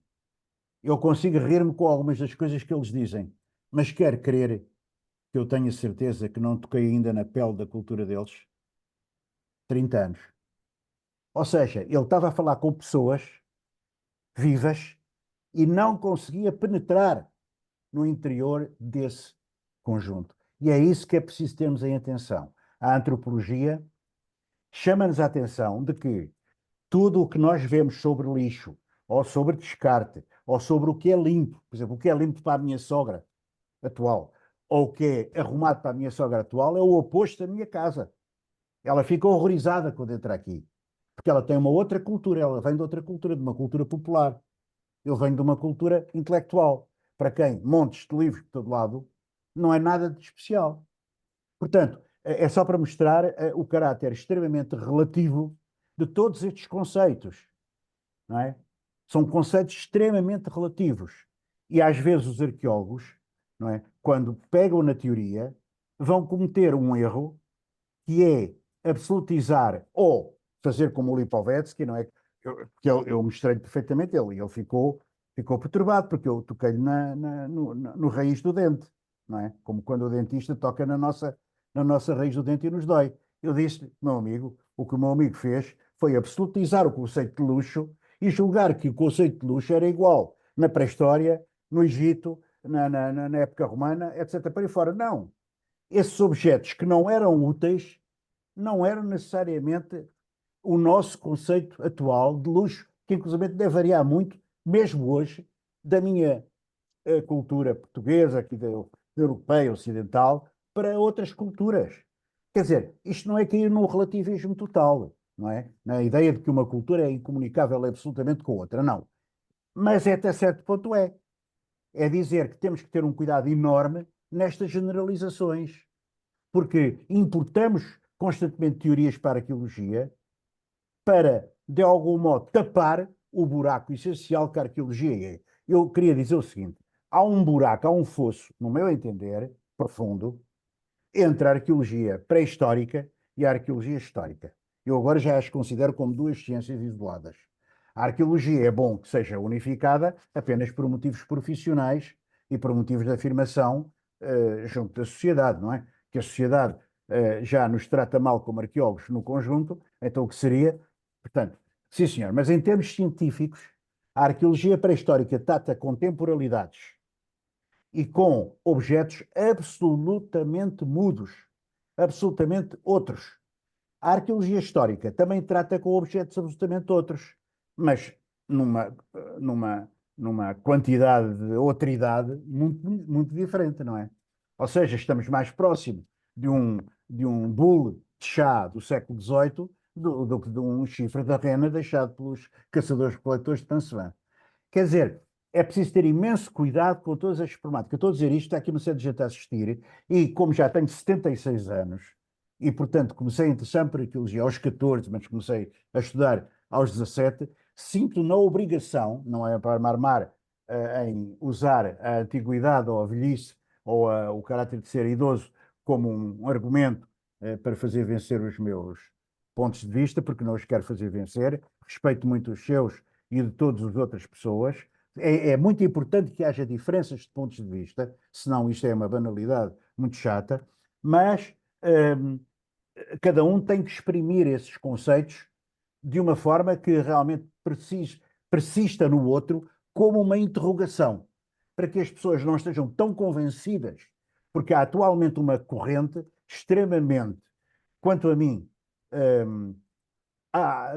Eu consigo rir-me com algumas das coisas que eles dizem, mas quero crer que eu tenho certeza que não toquei ainda na pele da cultura deles. 30 anos. Ou seja, ele estava a falar com pessoas vivas e não conseguia penetrar no interior desse conjunto. E é isso que é preciso termos em atenção. A antropologia chama-nos a atenção de que tudo o que nós vemos sobre lixo, ou sobre descarte, ou sobre o que é limpo, por exemplo, o que é limpo para a minha sogra atual, ou o que é arrumado para a minha sogra atual, é o oposto da minha casa. Ela fica horrorizada quando entra aqui, porque ela tem uma outra cultura, ela vem de outra cultura, de uma cultura popular. Eu venho de uma cultura intelectual, para quem montes de livros de todo lado, não é nada de especial. Portanto, é só para mostrar o caráter extremamente relativo de todos estes conceitos, não é? São conceitos extremamente relativos. E às vezes os arqueólogos, não é, quando pegam na teoria, vão cometer um erro que é absolutizar ou fazer como o Lipovetsky, não é? Eu mostrei-lhe perfeitamente ele ficou perturbado, porque eu toquei-lhe no raiz do dente, não é? Como quando o dentista toca na nossa raiz do dente e nos dói. Eu disse, meu amigo, o que o meu amigo fez foi absolutizar o conceito de luxo e julgar que o conceito de luxo era igual na pré-história, no Egito, na época romana, etc. Para aí fora. Não. Esses objetos que não eram úteis não eram necessariamente o nosso conceito atual de luxo, que inclusive deve variar muito, mesmo hoje, da minha cultura portuguesa, aqui da europeia, ocidental, para outras culturas. Quer dizer, isto não é cair num relativismo total, não é? Na ideia de que uma cultura é incomunicável absolutamente com outra, não. Mas até certo ponto é. É dizer que temos que ter um cuidado enorme nestas generalizações, porque importamos constantemente teorias para a arqueologia para, de algum modo, tapar o buraco essencial que a arqueologia é. Eu queria dizer o seguinte: há um buraco, há um fosso, no meu entender, profundo, entre a arqueologia pré-histórica e a arqueologia histórica. Eu agora já as considero como duas ciências isoladas. A arqueologia é bom que seja unificada apenas por motivos profissionais e por motivos de afirmação junto da sociedade, não é? Que a sociedade já nos trata mal como arqueólogos no conjunto, então o que seria? Portanto, sim senhor, mas em termos científicos, a arqueologia pré-histórica trata com temporalidades e com objetos absolutamente mudos, absolutamente outros. A arqueologia histórica também trata com objetos absolutamente outros, mas numa, numa quantidade de outridade muito, muito diferente, não é? Ou seja, estamos mais próximos de um bule de chá do século XVIII do que de um chifre da rena deixado pelos caçadores-coletores de Pansevin. Quer dizer, é preciso ter imenso cuidado com todas as problemáticas. Eu estou a dizer isto, está aqui uma série de gente a assistir, e como já tenho 76 anos, e portanto comecei a interessar-me por arqueologia aos 14, mas comecei a estudar aos 17, sinto na obrigação, não é para me armar em usar a antiguidade ou a velhice ou o caráter de ser idoso como um argumento para fazer vencer os meus pontos de vista, porque não os quero fazer vencer, respeito muito os seus e de todas as outras pessoas. É muito importante que haja diferenças de pontos de vista, senão isto é uma banalidade muito chata, mas hum, cada um tem que exprimir esses conceitos de uma forma que realmente persista no outro como uma interrogação, para que as pessoas não estejam tão convencidas, porque há atualmente uma corrente extremamente, quanto a mim, hum,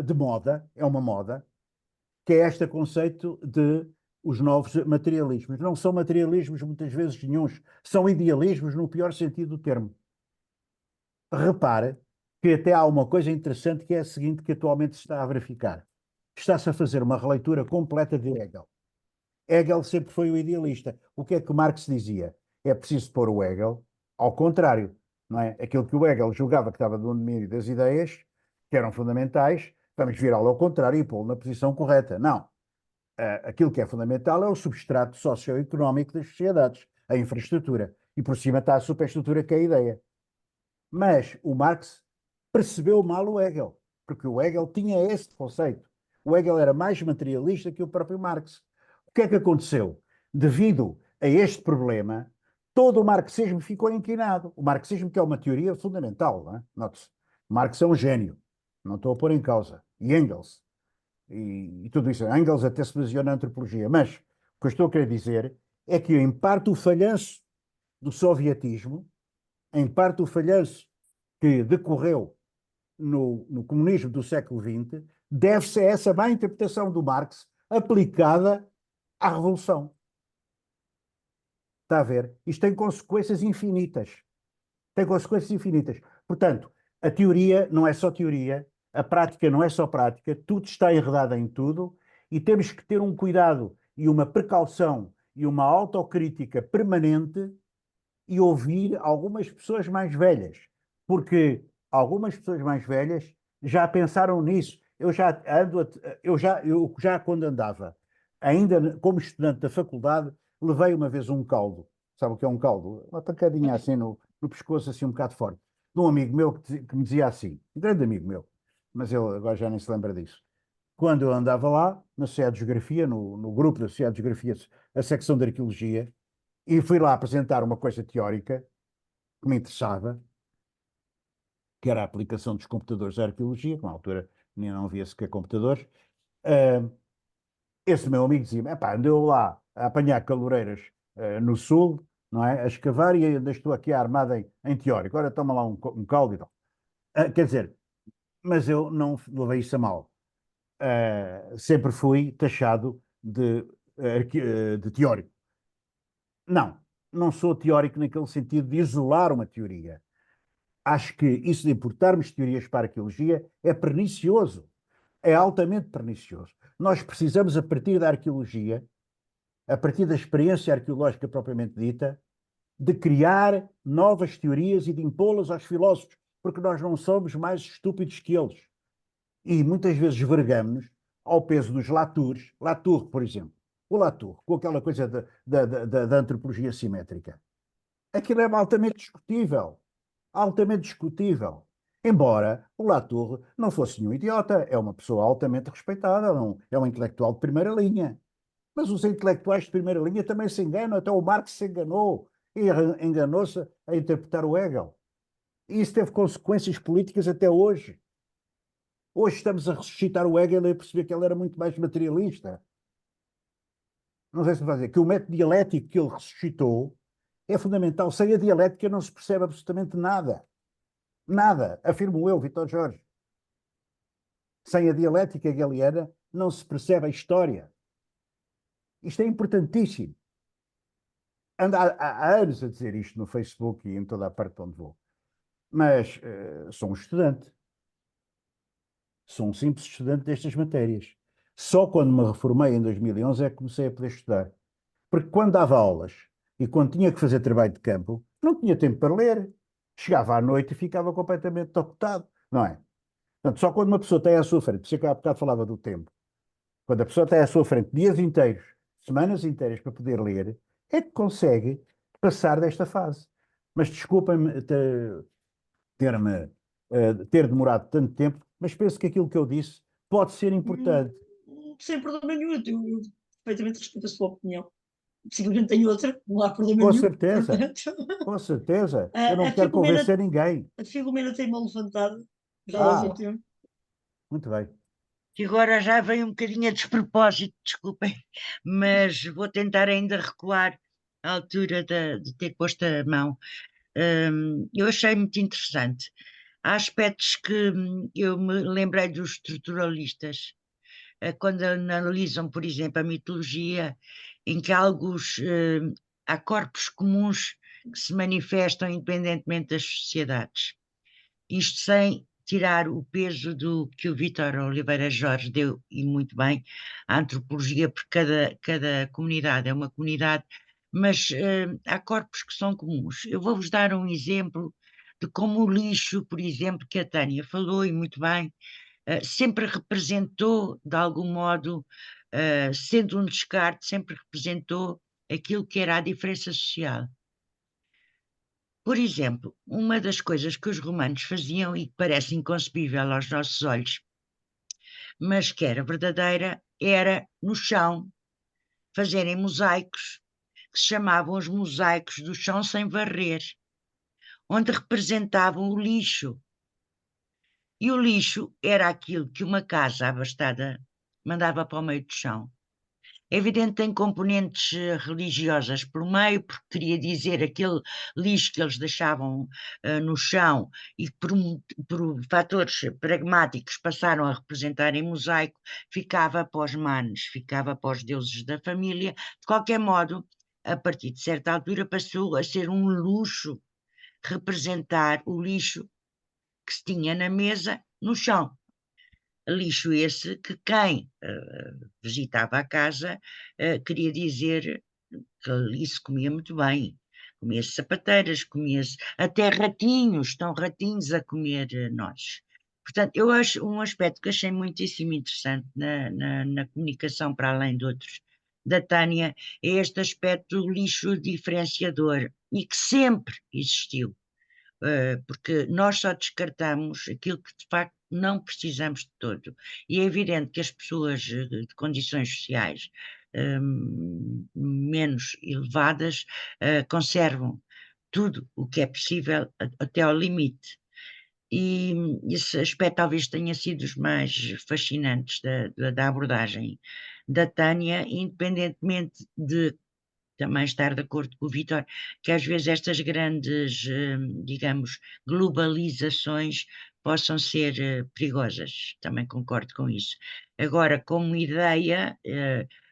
de moda, é uma moda, que é este conceito de os novos materialismos. Não são materialismos muitas vezes nenhuns, são idealismos no pior sentido do termo. Repare que até há uma coisa interessante que é a seguinte que atualmente se está a verificar. Está-se a fazer uma releitura completa de Hegel. Hegel sempre foi o idealista. O que é que Marx dizia? É preciso pôr o Hegel ao contrário, não é? Aquilo que o Hegel julgava que estava no domínio das ideias, que eram fundamentais, vamos virá-lo ao contrário e pô-lo na posição correta. Não. Aquilo que é fundamental é o substrato socioeconómico das sociedades, a infraestrutura. E por cima está a superestrutura, que é a ideia. Mas o Marx percebeu mal o Hegel, porque o Hegel tinha esse conceito. O Hegel era mais materialista que o próprio Marx. O que é que aconteceu? Devido a este problema, todo o marxismo ficou inquinado. O marxismo, que é uma teoria fundamental, não é? Note-se, Marx é um gênio, não estou a pôr em causa. E Engels, e tudo isso. Engels até se baseou na antropologia. Mas o que eu estou a querer dizer é que, em parte, o falhanço do sovietismo, em parte, o falhanço que decorreu no comunismo do século XX, deve-se a essa má interpretação do Marx aplicada à Revolução. Está a ver? Isto tem consequências infinitas. Tem consequências infinitas. Portanto, a teoria não é só teoria, a prática não é só prática, tudo está enredado em tudo e temos que ter um cuidado e uma precaução e uma autocrítica permanente e ouvir algumas pessoas mais velhas, porque algumas pessoas mais velhas já pensaram nisso. Eu já quando andava, ainda como estudante da faculdade, levei uma vez um caldo. Sabe o que é um caldo? Uma pancadinha assim no pescoço, assim um bocado forte, de um amigo meu que me dizia assim, um grande amigo meu, mas ele agora já nem se lembra disso. Quando eu andava lá, na Sociedade de Geografia, no grupo da Sociedade de Geografia, a secção de Arqueologia, e fui lá apresentar uma coisa teórica que me interessava, que era a aplicação dos computadores à arqueologia, que na altura nem não havia sequer computadores. Uh, Esse meu amigo dizia-me, epá, andou lá a apanhar caloureiras no sul, não é? A escavar e ainda estou aqui armado em teórico. Agora toma lá um caldo e tal. Quer dizer, mas eu não levei isso a mal. Sempre fui taxado de teórico. Não, não sou teórico naquele sentido de isolar uma teoria. Acho que isso de importarmos teorias para a arqueologia é pernicioso, é altamente pernicioso. Nós precisamos, a partir da arqueologia, a partir da experiência arqueológica propriamente dita, de criar novas teorias e de impô-las aos filósofos, porque nós não somos mais estúpidos que eles. E muitas vezes vergamos-nos ao peso dos Latours, Latour, por exemplo. O Latour, com aquela coisa da antropologia simétrica. Aquilo é altamente discutível. Altamente discutível. Embora o Latour não fosse nenhum idiota, é uma pessoa altamente respeitada, é um intelectual de primeira linha. Mas os intelectuais de primeira linha também se enganam, até o Marx se enganou e enganou-se a interpretar o Hegel. E isso teve consequências políticas até hoje. Hoje estamos a ressuscitar o Hegel e a perceber que ele era muito mais materialista. Não sei se me vai dizer que o método dialético que ele ressuscitou é fundamental. Sem a dialética não se percebe absolutamente nada. Nada, afirmo eu, Vítor Jorge. Sem a dialética hegeliana não se percebe a história. Isto é importantíssimo. Ando há anos a dizer isto no Facebook e em toda a parte onde vou. Mas sou um estudante. Sou um simples estudante destas matérias. Só quando me reformei em 2011 é que comecei a poder estudar. Porque quando dava aulas e quando tinha que fazer trabalho de campo, não tinha tempo para ler. Chegava à noite e ficava completamente tocotado, não é? Portanto, só quando uma pessoa tem à sua frente, por isso é que há bocado falava do tempo, quando a pessoa tem à sua frente dias inteiros, semanas inteiras para poder ler, é que consegue passar desta fase. Mas desculpem-me ter demorado tanto tempo, mas penso que aquilo que eu disse pode ser importante. Sem problema nenhum, eu perfeitamente respeito a sua opinião. Possivelmente tenho outra, não há problema Com nenhum. certeza, Portanto, com certeza. Eu não a quero Filomena, convencer ninguém. a Filomena tem-me levantado já há algum Ah, tempo. muito bem. Que agora já vem um bocadinho a despropósito, desculpem, mas vou tentar ainda recuar à altura de ter posto a mão. Eu achei muito interessante. Há aspectos que eu me lembrei dos estruturalistas, quando analisam, por exemplo, a mitologia, em que há corpos comuns que se manifestam independentemente das sociedades. Isto sem tirar o peso do que o Vítor Oliveira Jorge deu, e muito bem, a antropologia, porque cada comunidade é uma comunidade, mas há corpos que são comuns. Eu vou-vos dar um exemplo de como o lixo, por exemplo, que a Tânia falou, e muito bem, sempre representou, de algum modo, sendo um descarte, sempre representou aquilo que era a diferença social. Por exemplo, uma das coisas que os romanos faziam e que parece inconcebível aos nossos olhos, mas que era verdadeira, era no chão fazerem mosaicos, que se chamavam os mosaicos do chão sem varrer, onde representavam o lixo. E o lixo era aquilo que uma casa abastada mandava para o meio do chão. É evidente que tem componentes religiosas por meio, porque queria dizer aquele lixo que eles deixavam no chão e que por fatores pragmáticos passaram a representar em mosaico, ficava para os manes, ficava para os deuses da família. De qualquer modo, a partir de certa altura passou a ser um luxo representar o lixo que se tinha na mesa no chão. Lixo esse que quem visitava a casa queria dizer que ali se comia muito bem. Comia-se sapateiras, comia-se até ratinhos, estão ratinhos a comer nós. Portanto, eu acho um aspecto que achei muitíssimo interessante na comunicação, para além de outros, da Tânia, é este aspecto do lixo diferenciador e que sempre existiu. Porque nós só descartamos aquilo que de facto não precisamos de todo. E é evidente que as pessoas de condições sociais menos elevadas conservam tudo o que é possível até ao limite. E esse aspecto talvez tenha sido os mais fascinantes da abordagem da Tânia, independentemente de também estar de acordo com o Vítor, que às vezes estas grandes, digamos, globalizações possam ser perigosas. Também concordo com isso. Agora, como ideia,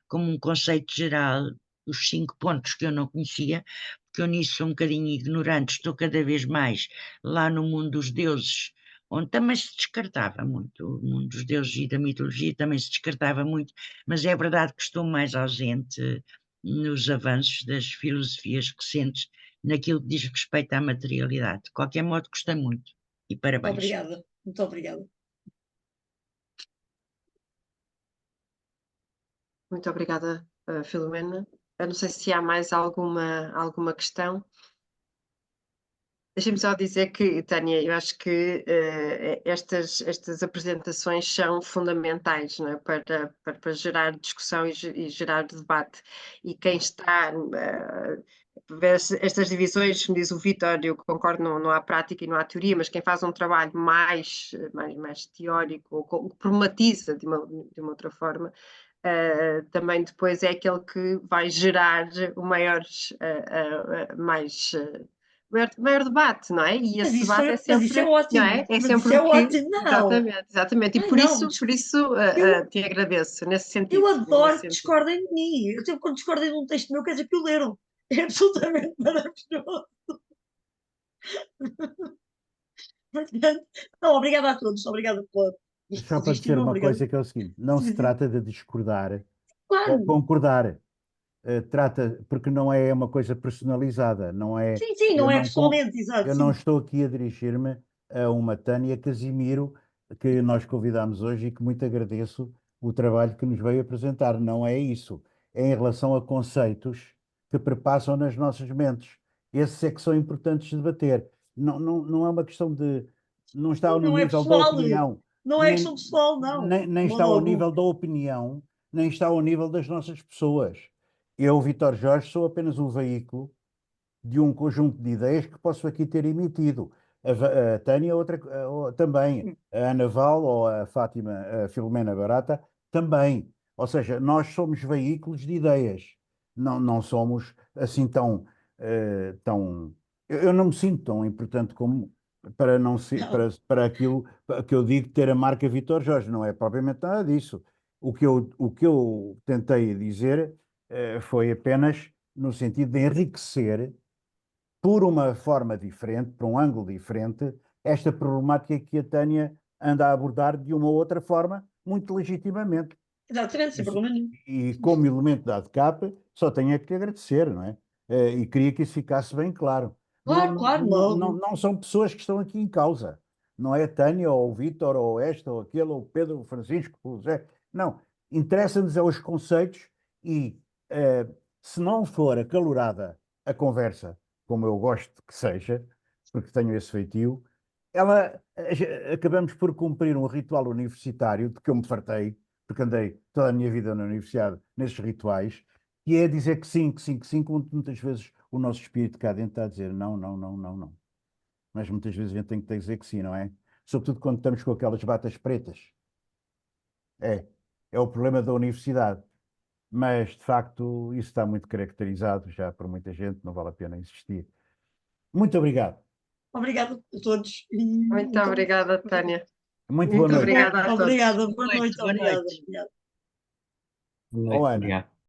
como um conceito geral, os 5 pontos que eu não conhecia, porque eu nisso sou um bocadinho ignorante, estou cada vez mais lá no mundo dos deuses, onde também se descartava muito, o mundo dos deuses e da mitologia também se descartava muito, mas é verdade que estou mais ausente nos avanços das filosofias recentes, naquilo que diz respeito à materialidade. De qualquer modo, gostei muito e parabéns. Obrigada, muito obrigada. Muito obrigada, Filomena. Eu não sei se há mais alguma questão. Deixa-me só dizer que, Tânia, eu acho que estas apresentações são fundamentais, não é? para gerar discussão e gerar debate. E quem está a ver estas divisões, como diz o Vítor, eu concordo, não há prática e não há teoria, mas quem faz um trabalho mais teórico, ou que problematiza de uma outra forma, também depois é aquele que vai gerar o maior maior debate, não é? E esse debate é sempre, mas isso é ótimo, não é? É mas sempre isso é o que... ótimo, não. Exatamente. E Ai, por não, isso eu- te agradeço, nesse sentido. Eu adoro nesse que sentido. discordem de mim. Eu sempre quando discordem de um texto meu, quer dizer que o leram. É absolutamente maravilhoso. Portanto, não, obrigada a todos. Obrigada pela Só para dizer estima. uma Obrigada. coisa que é o seguinte: não se trata de discordar ou Claro. concordar. Porque não é uma coisa personalizada, não é, Sim, sim, eu não é não, pessoalmente, exato, eu não sim. estou aqui a dirigir-me a uma Tânia Casimiro, que nós convidamos hoje e que muito agradeço o trabalho que nos veio apresentar. Não é isso. É em relação a conceitos que perpassam nas nossas mentes. Esses é que são importantes de debater. Não é uma questão de. Não está Sim, no não é nível da pessoal, opinião, não é questão nem, pessoal, não, nem de está modo ao algum. nível da opinião, nem está ao nível das nossas pessoas. Eu, Vítor Jorge, sou apenas um veículo de um conjunto de ideias que posso aqui ter emitido. A Tânia, também. A Ana Val ou a Fátima, a Filomena Barata, também. Ou seja, nós somos veículos de ideias. Não somos assim tão. Eu não me sinto tão importante como para não ser, Não. para aquilo que eu digo ter a marca Vítor Jorge. Não é propriamente nada disso. o que eu tentei dizer foi apenas no sentido de enriquecer, por uma forma diferente, por um ângulo diferente, esta problemática que a Tânia anda a abordar de uma outra forma, muito legitimamente. Exatamente, sem problema nenhum. E como elemento da ADCAP, só tenho é que te agradecer, não é? E queria que isso ficasse bem claro. Claro, claro, Não são pessoas que estão aqui em causa. Não é a Tânia, ou o Vítor, ou esta, ou aquele, ou o Pedro, o Francisco, o José. Não. Interessa-nos é os conceitos e, se não for acalorada a conversa, como eu gosto que seja, porque tenho esse feitio, acabamos por cumprir um ritual universitário de que eu me fartei, porque andei toda a minha vida na universidade nesses rituais, que é dizer que sim, que sim, que sim, quando muitas vezes o nosso espírito cá dentro está a dizer não, não, não, não, não. Mas muitas vezes a gente tem que dizer que sim, não é? Sobretudo quando estamos com aquelas batas pretas. É o problema da universidade. Mas, de facto, isso está muito caracterizado já por muita gente, não vale a pena insistir. Muito obrigado. Obrigada a todos. Muito obrigada, Tânia. Muito boa Muito noite. obrigada a todos. Obrigada, boa Boa noite, noite, boa obrigada. noite. Obrigada. Boa Oh, noite, Ana. obrigado.